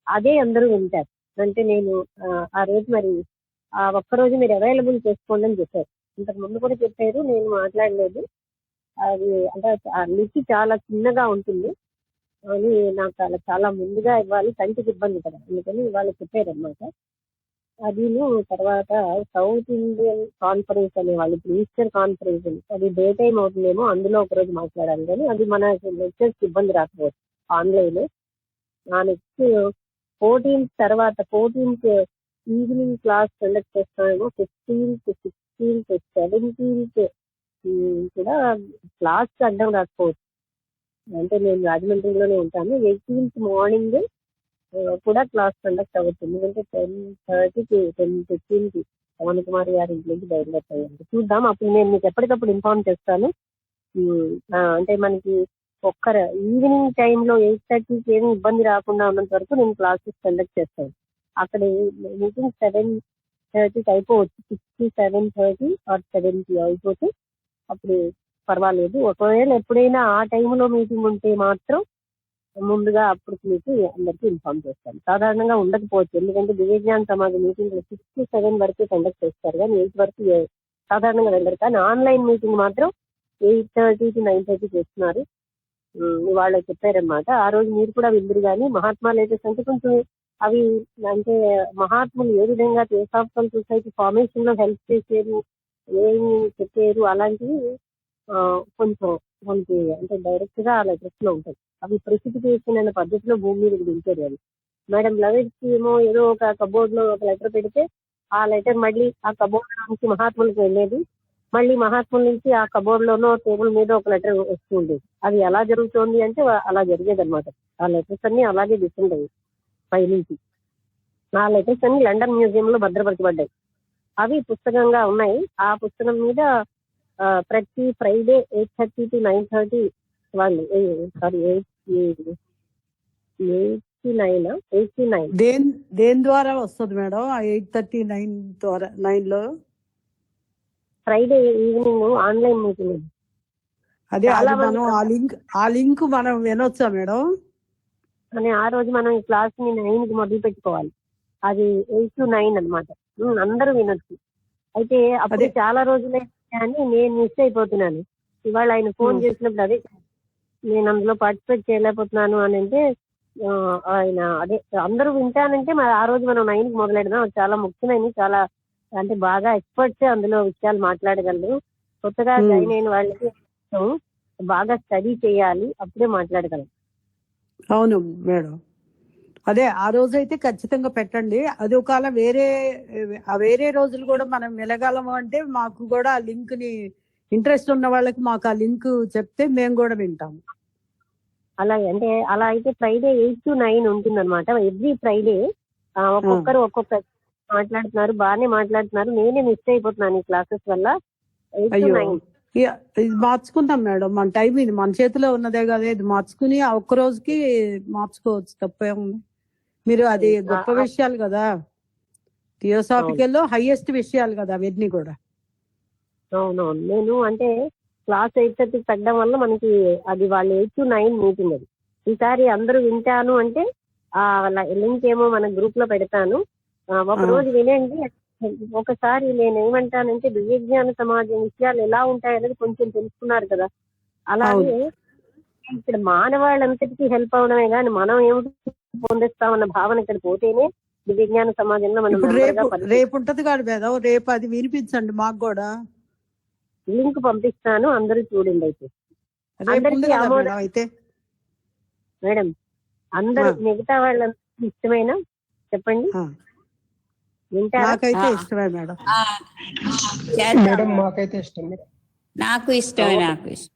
అదే అందరూ వింటారు. అంటే నేను ఆ రోజు మరి ఆ ఒక్కరోజు మీరు అవైలబుల్ చేసుకోండి అని చెప్పారు. ఇంతకు ముందు కూడా చెప్పారు, నేను మాట్లాడలేదు. అది అంటే ఆ లిపి చాలా చిన్నగా ఉంటుంది అని నాకు అలా చాలా ముందుగా ఇవ్వాలి, కంటికి ఇబ్బంది కదా, అందుకని వాళ్ళు చెప్పారనమాట. అది తర్వాత సౌత్ ఇండియన్ కాన్ఫరెన్స్ అనే వాళ్ళు ఇప్పుడు ఈస్టర్ కాన్ఫరెన్స్ అది డే టైం అవుతుందేమో, అందులో ఒకరోజు మాట్లాడాలి, కానీ అది మన లెక్చర్స్ ఇబ్బంది రాకపోవచ్చు ఆన్లైన్. ఆ నెక్స్ట్ 14th తర్వాత 14th evening class conduct చేస్తామేమో. 15th, 16th, 17th కూడా క్లాస్ అడ్డం రాకపోవచ్చు. అంటే నేను రాజమండ్రిలోనే ఉంటాను. 18th మార్నింగ్ కూడా క్లాస్ కండక్ట్ అవ్వచ్చు. ఎందుకంటే 10:30కి 10:15కి పవన్ కుమార్ గారి ఇంటి నుంచి బయలుదేరుతాయండి. చూద్దాం, అప్పుడు నేను మీకు ఎప్పటికప్పుడు ఇన్ఫార్మ్ చేస్తాను. అంటే మనకి ఈవినింగ్ టైంలో 8:30కి ఏమి ఇబ్బంది రాకుండా ఉన్నంత వరకు నేను క్లాసెస్ కండక్ట్ చేస్తాను. అక్కడ మీటింగ్ 7:30కి అయిపోవచ్చు. 6 to 7:30 ఆర్ 7కి అయిపోతే అప్పుడు పర్వాలేదు. ఒకవేళ ఎప్పుడైనా ఆ టైంలో మీటింగ్ ఉంటే మాత్రం ముందుగా అప్పుడు మీకు అందరికీ ఇన్ఫార్మ్ చేస్తాను. సాధారణంగా ఉండకపోవచ్చు, ఎందుకంటే దివ్యజ్ఞాన సమాజ మీటింగ్ 6 to 7 వరకు కండక్ట్ చేస్తారు, కానీ 8 వరకు సాధారణంగా వెళ్ళరు. కానీ ఆన్లైన్ మీటింగ్ మాత్రం 8:30 to 9:30 చేస్తున్నారు. వాళ్ళు చెప్పారనమాట. ఆ రోజు మీరు కూడా వెళ్ళరు. కానీ మహాత్మా లేటెస్ట్ అంటే కొంచెం అవి అంటే మహాత్ములు ఏ విధంగా థియోసాఫికల్ సొసైటీ ఫార్మేషన్ లో హెల్ప్ చేశారు, ఏమి చెప్పారు, అలాంటివి కొంచెం మనకి అంటే డైరెక్ట్ గా ఆ లెటర్స్ లో ఉంటాయి. అవి ప్రెసిపిటేషన్ అనే పద్ధతిలో భూమి మీద దించారు. అది మేడం లవెట్స్ ఏమో ఏదో ఒక కబోర్డ్ లో ఒక లెటర్ పెడితే ఆ లెటర్ మళ్ళీ ఆ కబోర్డ్ నుంచి మహాత్ములకు వెళ్ళేది, మళ్ళీ మహాత్ముల నుంచి ఆ కబోర్డ్ లోనో టేబుల్ మీద ఒక లెటర్ వస్తూ ఉండేది. అది ఎలా జరుగుతోంది అంటే అలా జరిగేది అనమాట. ఆ లెటర్స్ అన్ని అలాగే దిస్తుండేవి పైనుంచి. ఆ లెటర్స్ అన్ని లండన్ మ్యూజియం లో భద్రపరచబడ్డాయి. అవి పుస్తకంగా ఉన్నాయి. ఆ పుస్తకం మీద ప్రతి ఫ్రైడే 8:30 to 9:30 వాళ్ళు 89 దేని ద్వారా వస్తుంది మేడం? 8:39 ద్వారా 9 లో ఫ్రైడే ఈవినింగ్ ఆన్లైన్ మీటింగ్. అదే మనం ఆ లింక్ మనం వినొచ్చా మేడం? అని ఆ రోజు మనం ఈ క్లాస్ ని 9కి మొదలు పెట్టుకోవాలి. అది 8 to 9 అనమాట. అందరూ వినొచ్చు. అయితే అప్పుడు చాలా రోజులే కానీ నేను మిస్ అయిపోతున్నాను. ఇవాళ ఆయన ఫోన్ చేసినప్పుడు అదే నేను అందులో పార్టిసిపేట్ చేయలేకపోతున్నాను అని అంటే ఆయన అదే అందరూ వింటానంటే మరి ఆ రోజు మనం 9కి మొదలెడదాం. చాలా ముఖ్యమైన, చాలా అంటే బాగా ఎక్స్పర్ట్స్ అందులో విషయాలు మాట్లాడగలరు. కొత్తగా జాయిన్ అయిన వాళ్ళకి బాగా స్టడీ చేయాలి, అప్పుడే మాట్లాడగలం. అవును మేడం. అదే ఆ రోజు అయితే ఖచ్చితంగా పెట్టండి. అది ఒకవేళ వేరే రోజులు కూడా మనం వెళ్ళగలము అంటే మాకు కూడా ఆ లింక్ ని ఇంట్రెస్ట్ ఉన్న వాళ్ళకి మాకు ఆ లింక్ చెప్తే మేము కూడా వింటాము. అలాగే అంటే అలా అయితే ఫ్రైడే 8 to 9 ఉంటుంది అనమాట. ఎవ్రీ ఫ్రైడే ఒక్కొక్కరు ఒక్కొక్క మాట్లాడుతున్నారు, బాగానే మాట్లాడుతున్నారు. నేనే మిస్ అయిపోతున్నాను ఈ క్లాసెస్ వల్ల. 8 to 9 ఇది మార్చుకుందాం మేడం. మన టైం ఇది మన చేతిలో ఉన్నదే కదా, ఇది మార్చుకుని ఆ ఒక్క రోజుకి మార్చుకోవచ్చు, తప్పేముంది. మీరు అది గొప్ప విషయాలు కదా, థియోసాఫికల్ లో హైయెస్ట్ విషయాలు కదా అవన్నీ కూడా. అవునవును. నేను అంటే క్లాస్ 8:30కి తగ్గడం వల్ల మనకి అది వాళ్ళు 8 to 9 మీటింగ్. అది ఈసారి అందరూ వింటాను అంటే ఆ లింక్ ఏమో మన గ్రూప్ లో పెడతాను. ఒక రోజు వినండి. ఒకసారి నేను ఏమంటానంటే దివ్యజ్ఞాన సమాజం విషయాలు ఎలా ఉంటాయనేది కొంచెం తెలుసుకున్నారు కదా, అలాగే ఇక్కడ మానవాళ్ళంతటికీ హెల్ప్ అవడమే కానీ మనం ఏమిటి పొందిస్తామన్న భావన ఇక్కడ పోతేనే దివ్యజ్ఞాన సమాజంలో మనం రేపు ఉంటది కాదు మేడం, రేపు అది వినిపించండి మాకు కూడా. లింక్ పంపిస్తాను, అందరూ చూడండి. అయితే అయితే మేడం అందరూ ఆ. మిగతా వాళ్ళందరికీ ఇష్టమేనా చెప్పండి, ఆ, వింటారా? నాకైతే ఇష్టమే మేడం. ఆ, చేద్దాం. మేడం మాకైతే ఇష్టం మేడం. నాకు ఇష్టమే, నాకు ఇష్టం.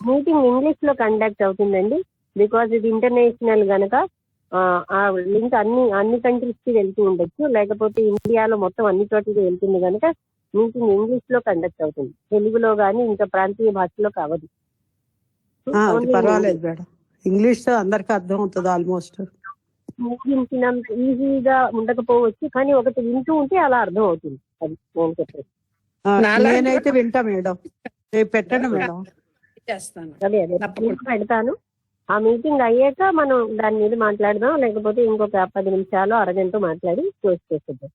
మీటింగ్ ఇంగ్లీష్ లో కండక్ట్ అవుతుందండి, బికాజ్ ఇది ఇంటర్నేషనల్ గనక ఆ లింక్ అన్ని కంట్రీస్ కి వెళ్తూ ఉండొచ్చు, లేకపోతే ఇండియాలో మొత్తం అన్ని చోట్లకి వెళ్తుంది కనుక మీటింగ్ ఇంగ్లీష్ లో కండక్ట్ అవుతుంది, తెలుగులో గానీ ఇంకా ప్రాంతీయ భాషలో కావదు. అది పర్వాలేదు మేడం, ఇంగ్లీష్ తో అందరికి అర్థం అవుతుంది ఆల్మోస్ట్. ఊహించినంత ఈజీగా ఉండకపోవచ్చు, కానీ ఒకటి వింటూ ఉంటే అలా అర్థం అవుతుంది. అది నేను చెప్పేది. నేనైతే వింటా మేడం, రేపు పెట్టండి మేడం. చేస్తాను. అదే లింక్ పెడతాను. ఆ మీటింగ్ అయ్యాక మనం దాని మీద మాట్లాడదాం, లేకపోతే ఇంకొక 10 నిమిషాలు అరగంట మాట్లాడి క్లోజ్ చేసేద్దాం.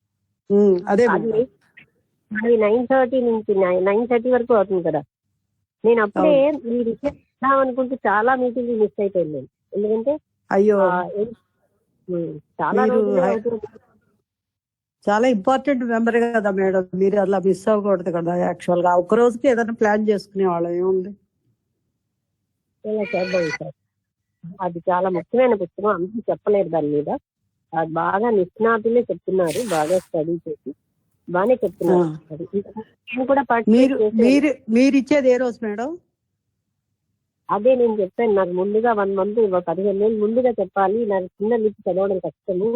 అదే అది మేడం. అది 9:30 నుంచి 9:30 వరకు అవుతుంది కదా. నేను అప్పుడే ఈ విషయం చెప్దాం అనుకుంటూ చాలా మీటింగ్లు మిస్ అయిపోయింది, ఎందుకంటే అయ్యో, చాలా మీరు రోజులు అవుతుంది. చాలా ఇంపార్టెంట్ మెంబర్ కదా మేడం, మీరు అలా మిస్ అవ్వకూడదు కదా. యాక్చువల్ గా ఒక రోజుకి ఏదైనా ప్లాన్ చేసుకునే వాళ్ళం ఏముంది. ఇలా చేద్దాం సార్, అది చాలా ముఖ్యమైన పుస్తకం, అందరూ చెప్పలేదు దాని మీద. అది బాగా నిష్ణాతులే చెప్తున్నారు, బాగా స్టడీ చేసి బాగానే చెప్తున్నారు. అది నేను కూడా మీరు పార్టిసిపేట్ మీరు మీరు ఇచ్చేది ఏ రోజు మేడం? అదే నేను చెప్పాను, నాకు ముందుగా 1 month 15 రోజులు ముందుగా చెప్పాలి, నాకు చిన్న లిస్ట్ చదవడం కష్టము,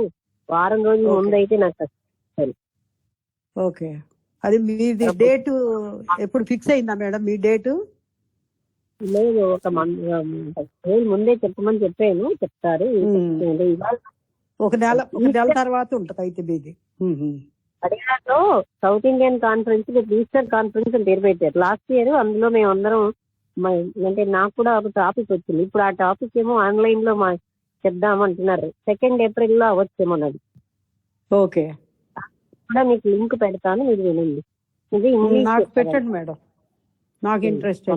వారం రోజుల ముందు అయితే నాకు కష్టం. ఓకే, అది మీది డేటు ఎప్పుడు ఫిక్స్ అయిందా మేడం మీ డేటు? లేదు, ఒక రోజులు ముందే చెప్పమని చెప్పాను, చెప్తారు. ఒక నెల తర్వాత ఉంటది అయితే మీది. హర్యానాలో south Indian conference Easter conference అని పేరు పెట్టారు లాస్ట్ ఇయర్. అందులో మేము అందరం అంటే నాకు కూడా ఒక టాపిక్ వచ్చింది, ఇప్పుడు ఆ టాపిక్ ఏమో ఆన్లైన్ లో చెప్దామంటున్నారు. 2nd April అవ్వచ్చేమోనది. ఓకే, కూడా మీకు లింక్ పెడతాను, మీరు వినండి. ఇది నాకు పెట్టండి మేడం, నాకు ఇంట్రెస్ట్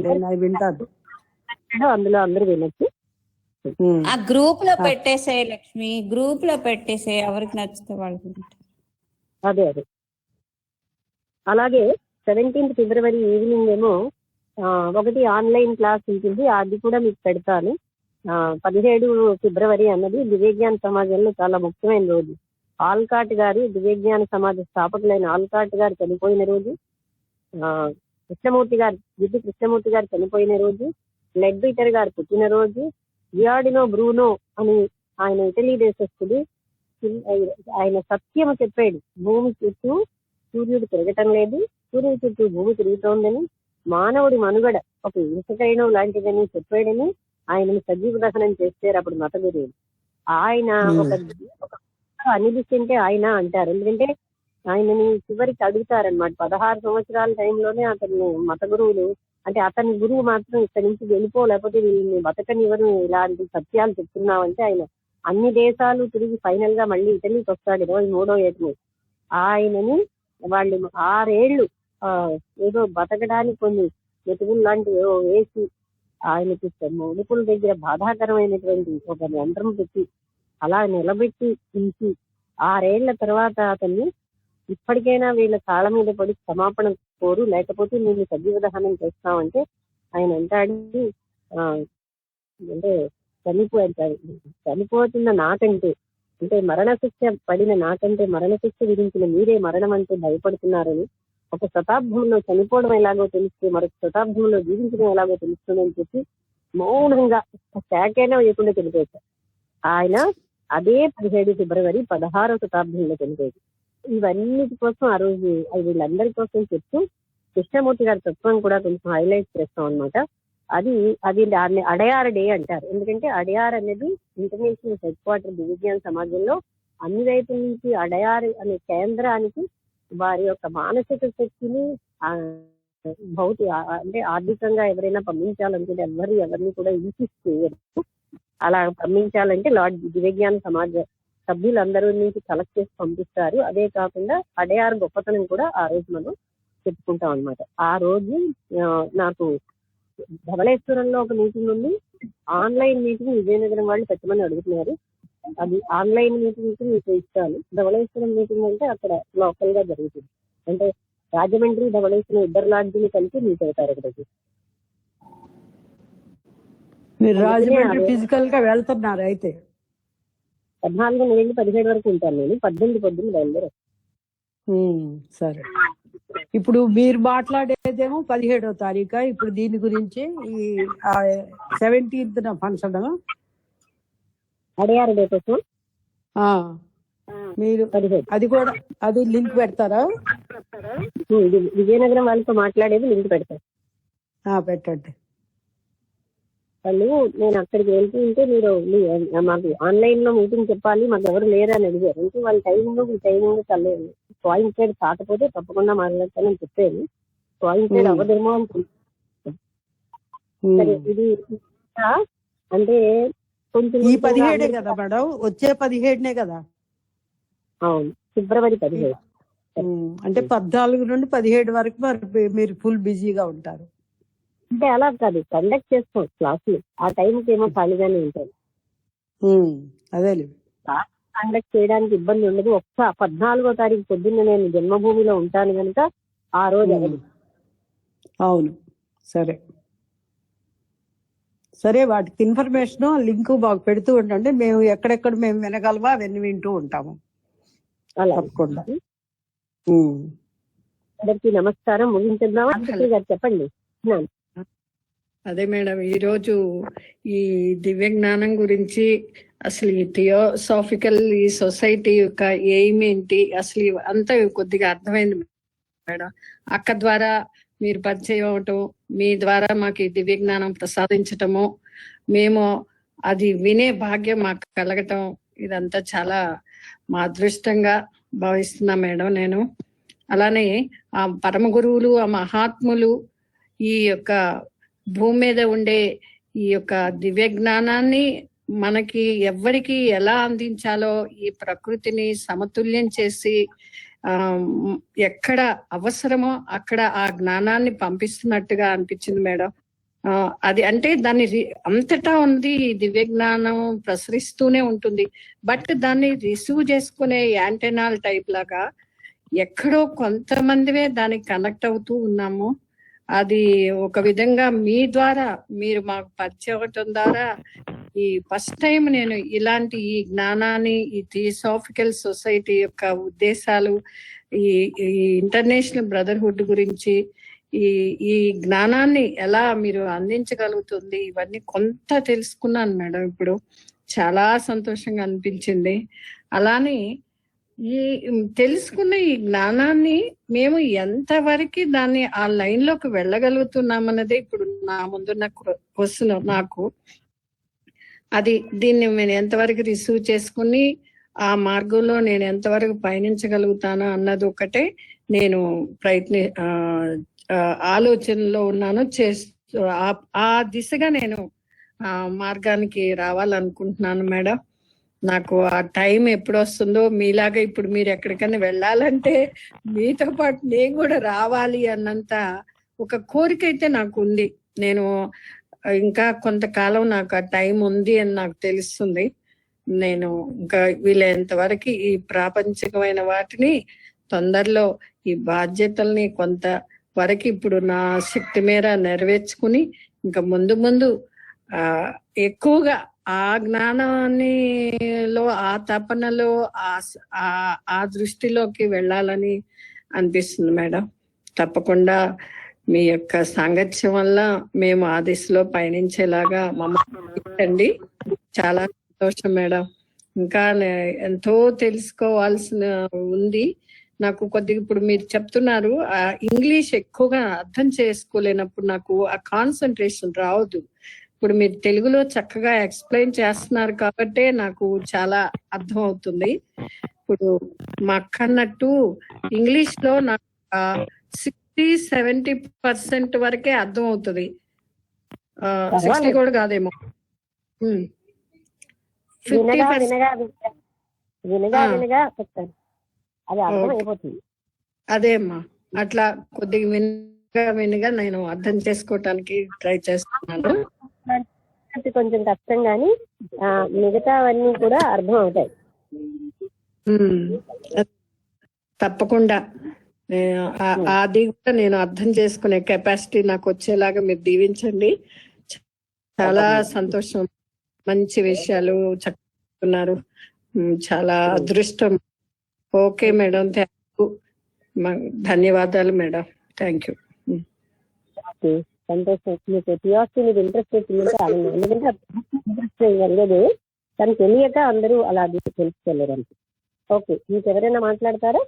వింటాను. అందులో అందరూ వినొచ్చు. ఆ గ్రూప్ లో పెట్టేసే లక్ష్మి, గ్రూప్ లో పెట్టేసే, ఎవరికి నచ్చితే వాళ్ళకి. అదే అలాగే 17th February ఈవినింగ్ ఏమో ఒకటి ఆన్లైన్ క్లాస్ ఉంటుంది, అది కూడా మీకు పెడతాను. 17 February అన్నది దివ్యజ్ఞాన సమాజంలో చాలా ముఖ్యమైన రోజు. ఆల్కాట్ గారు, దివ్యజ్ఞాన సమాజ స్థాపకులైన ఆల్కాట్ గారు చనిపోయిన రోజు, విద్య కృష్ణమూర్తి గారు చనిపోయిన రోజు, లెడ్ పీటర్ గారు పుట్టినరోజు, జియార్డినో బ్రూనో అని ఆయన ఇటలీ దేశస్థుడు. ఆయన సత్యము చెప్పాడు, భూమి చుట్టూ సూర్యుడు తిరగటం లేదు, సూర్యుడి చుట్టూ భూమి తిరుగుతోందని, మానవుడి మనుగడ ఒక ఇసుకైనం లాంటిదని చెప్పాడని ఆయనను సజీవ దహనం చేస్తారు అప్పుడు మత గురువులు. ఆయన ఒక అనిపిస్తుంటే ఆయన అంటారు, ఎందుకంటే ఆయనని చివరికి అడుగుతారనమాట. 16 సంవత్సరాల టైంలోనే అతన్ని మత గురువులు, అంటే అతని గురువు మాత్రం ఇక్కడి నుంచి వెళ్ళిపో, లేకపోతే వీళ్ళని బతకనివ్వరు, ఇలాంటి సత్యాలు చెప్తున్నామంటే ఆయన అన్ని దేశాలు తిరిగి ఫైనల్ గా మళ్ళీ ఇటలీకి వస్తాడు 23వ ఏటని. ఆయనని వాళ్ళు 6 ఏళ్ళు ఏదో బతకడానికి కొన్ని మెతుకులు లాంటివి వేసి ఆయనకి ముడుపుల దగ్గర బాధాకరమైనటువంటి ఒక యంత్రం పెట్టి అలా నిలబెట్టి ఉంచి 6 ఏళ్ల తర్వాత అతన్ని ఇప్పటికైనా వీళ్ళ కాళ్ళ మీద పడి క్షమాపణ కోరు, లేకపోతే నేను సజీవ దహనం చేస్తామంటే ఆయన అంటాడు, అంటే చనిపోతున్న నాకంటే, అంటే మరణశిక్ష పడిన నాకంటే మరణశిక్ష విధించిన మీరే మరణం అంటే భయపడుతున్నారని, ఒక శతాబ్దంలో చనిపోవడం ఎలాగో తెలిస్తే మరొక శతాబ్దంలో జీవించడం ఎలాగో తెలుస్తుందని చెప్పి మౌనంగా శాఖైనా వేయకుండా చనిపోయారు. ఆయన అదే 17 February 16వ శతాబ్దంలో చనిపోయారు. ఇవన్నిటి కోసం ఆ రోజు వీళ్ళందరి కోసం చెప్తూ కృష్ణమూర్తి గారి తత్వం కూడా కొంచెం హైలైట్ చేస్తాం అనమాట. అది దాన్ని అడయార్ డే అంటారు, ఎందుకంటే అడయార్ అనేది ఇంటర్నేషనల్ హెడ్ క్వార్టర్ దివ్యజ్ఞాన సమాజంలో అన్ని వైపుల నుంచి అడయార్ అనే కేంద్రానికి వారి యొక్క మానసిక శక్తిని అంటే ఆర్థికంగా ఎవరైనా పంపించాలనుకుంటే ఎవరిని కూడా ఇన్సిస్ట్ చేయరు. అలా పంపించాలంటే లార్డ్ దివ్యజ్ఞాన సమాజ సభ్యులందరూ నుంచి కలెక్ట్ చేసి పంపిస్తారు. అదే కాకుండా అడయార్ గొప్పతనం కూడా ఆ రోజు మనం చెప్పుకుంటాం అనమాట. ఆ రోజు నాకు ధవళేశ్వరంలో ఒక మీటింగ్ ఉంది, ఆన్లైన్ మీటింగ్ విజయనగరం వాళ్ళు పెట్టమని అడుగుతున్నారు. అది ఆన్లైన్ మీటింగ్ మీకు ఇస్తాను. ధవళేశ్వరం మీటింగ్ అంటే అక్కడ లోకల్ గా జరుగుతుంది, అంటే రాజమండ్రి ధవళేశ్వరం 2 లాడ్జీలు కలిపి మీట్ అవుతారు అక్కడికి. మీరు రాజమండ్రి ఫిజికల్ గా వెళ్తున్నారు అయితే? 14 నుండి 17 వరకు ఉంటాను నేను. 18 పొద్దున్న బయలుదేరి. సరే. ఇప్పుడు మీరు మాట్లాడేదేమో 17వ తారీఖు. ఇప్పుడు దీని గురించి ఈ 17th ఫంక్షన్ అడిగారు డేట్ కోసం. మీరు అది కూడా అది లింక్ పెడతారా? విజయనగరం వాళ్ళతో మాట్లాడేది లింక్ పెడతారు. పెట్టండి. వాళ్ళు నేను అక్కడికి వెళ్తూ ఉంటే మీరు మాకు ఆన్లైన్ లో మీటింగ్ చెప్పాలి, మాకు ఎవరు లేరు అని అడిగారు. అంటే వాళ్ళ టైమింగ్ చల్లేదు. కోయిన్సైడ్ కాకపోతే తప్పకుండా మాట్లాడతానని చెప్పాను. కోయిన్సైడ్ అవ్వదేమో అని. సరే, ఇది అంటే కొంచెం ఈ 17 కదా మేడం, వచ్చే 17 కదా? అవును, ఫిబ్రవరి 17. అంటే 14 నుండి 17 వరకు మీరు ఫుల్ బిజీగా ఉంటారు. అంటే అలా కాదు, కండక్ట్ చేస్తాం క్లాసులు. ఆ టైంకి ఏమో ఖాళీగానే ఉంటారు. అదే కండక్ట్ చేయడానికి ఇబ్బంది ఉండదు. 14వ తారీఖు పొద్దున్న నేను జన్మభూమిలో ఉంటాను కనుక ఆ రోజు అవదు. అవును. సరే సరే, వాటికి ఇన్ఫర్మేషన్ లింక్ బాగా పెడుతూ ఉండండి. మేము ఎక్కడెక్కడ మేము వినగలవా అవన్నీ వింటూ ఉంటాము. అలా తప్పకుండా. అందరికీ నమస్కారం. ముగించేద్దామా? గారు చెప్పండి. అదే మేడం, ఈరోజు ఈ దివ్య జ్ఞానం గురించి అసలు ఈ థియోసాఫికల్ ఈ సొసైటీ యొక్క ఎయిమ్ ఏంటి అసలు అంతా కొద్దిగా అర్థమైంది మేడం. అక్క ద్వారా మీరు పరిచయం అవటం, మీ ద్వారా మాకు ఈ దివ్య జ్ఞానం ప్రసాదించటము, మేము అది వినే భాగ్యం మాకు కలగటం, ఇదంతా చాలా మా అదృష్టంగా భావిస్తున్నా మేడం నేను. అలానే ఆ పరమ గురువులు, ఆ మహాత్ములు ఈ యొక్క భూమి మీద ఉండే ఈ యొక్క దివ్య జ్ఞానాన్ని మనకి ఎవ్వరికి ఎలా అందించాలో ఈ ప్రకృతిని సమతుల్యం చేసి ఎక్కడ అవసరమో అక్కడ ఆ జ్ఞానాన్ని పంపిస్తున్నట్టుగా అనిపించింది మేడం. అది అంటే దాన్ని అంతటా ఉంది, ఈ దివ్య జ్ఞానం ప్రసరిస్తూనే ఉంటుంది. బట్ దాన్ని రిసీవ్ చేసుకునే యాంటెనాల్ టైప్ లాగా ఎక్కడో కొంతమందివే దానికి కనెక్ట్ అవుతూ ఉన్నాము. అది ఒక విధంగా మీ ద్వారా మీరు మాకు పరిచయం అవటం ద్వారా ఈ ఫస్ట్ టైం నేను ఇలాంటి ఈ జ్ఞానాన్ని, ఈ థియోసాఫికల్ సొసైటీ యొక్క ఉద్దేశాలు, ఈ ఇంటర్నేషనల్ బ్రదర్హుడ్ గురించి ఈ జ్ఞానాన్ని ఎలా మీరు అందించగలుగుతుంది, ఇవన్నీ కొంత తెలుసుకున్నాను మేడం. ఇప్పుడు చాలా సంతోషంగా అనిపించింది. అలానే ఈ తెలుసుకున్న ఈ జ్ఞానాన్ని మేము ఎంతవరకు దాన్ని ఆ లైన్ లోకి వెళ్ళగలుగుతున్నామన్నదే ఇప్పుడు నా ముందున్న క్వశ్చన్ నాకు. అది దీన్ని నేను ఎంతవరకు రిసీవ్ చేసుకుని ఆ మార్గంలో నేను ఎంతవరకు పయనించగలుగుతానా అన్నది ఒకటే నేను ఆలోచనలో ఉన్నాను. ఆ దిశగా నేను మార్గానికి రావాలనుకుంటున్నాను మేడం. నాకు ఆ టైం ఎప్పుడు వస్తుందో, మీలాగా ఇప్పుడు మీరు ఎక్కడికైనా వెళ్ళాలంటే మీతో పాటు నేను కూడా రావాలి అన్నంత ఒక కోరిక అయితే నాకు ఉంది. నేను ఇంకా కొంతకాలం నాకు ఆ టైం ఉంది అని నాకు తెలుస్తుంది. నేను ఇంకా వీలైనంత వరకు ఈ ప్రాపంచికమైన వాటిని తొందరలో ఈ బాధ్యతల్ని కొంత వరకు ఇప్పుడు నా శక్తి మేర నెరవేర్చుకుని ఇంకా ముందు ముందు ఎక్కువగా ఆ జ్ఞానాన్నిలో, ఆ తపనలో, ఆ దృష్టిలోకి వెళ్ళాలని అనిపిస్తుంది మేడం. తప్పకుండా మీ యొక్క సాంగత్యం వల్ల మేము ఆ దిశలో పయనించేలాగా మమ్మల్ని చాలా సంతోషం మేడం. ఇంకా ఎంతో తెలుసుకోవాల్సిన ఉంది నాకు. కొద్దిగా ఇప్పుడు మీరు చెప్తున్నారు ఇంగ్లీష్ ఎక్కువగా అర్థం చేసుకోలేనప్పుడు నాకు ఆ కాన్సన్ట్రేషన్ రావద్దు. ఇప్పుడు మీరు తెలుగులో చక్కగా ఎక్స్ప్లెయిన్ చేస్తున్నారు కాబట్టే నాకు చాలా అర్థం అవుతుంది. ఇప్పుడు మా అక్క అన్నట్టు ఇంగ్లీష్ లో నాకు 60-70% వరకే అర్థం అవుతుంది. 60 కూడా కాదేమో. 50% అదేమ్మా, అట్లా కొద్దిగా వినగా నేను అర్థం చేసుకోవటానికి ట్రై చేస్తున్నాను. కొంచెం కష్టం గానీ మిగతావన్నీ కూడా అర్థం అవుతాయి. తప్పకుండా అది కూడా నేను అర్థం చేసుకునే కెపాసిటీ నాకు వచ్చేలాగా మీరు దీవించండి. చాలా సంతోషం, మంచి విషయాలు చెప్తున్నారు. చాలా అదృష్టం. Okay madam, thank you. ధన్యవాదాలు మేడం, థ్యాంక్ యూ. ఓకే, సంతోషం. మీకు థియాసఫీ మీద ఇంట్రెస్ట్ వచ్చిందంటే ఆనందం. ఎందుకంటే ఇంట్రెస్ట్ వెళ్ళదు, కానీ తెలియక అందరూ అలా తెలుసుకోలేరు అంతే. ఓకే, ఇంకెవరైనా మాట్లాడతారా?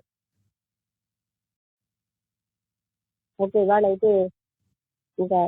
ఓకే, వాళ్ళైతే ఇంకా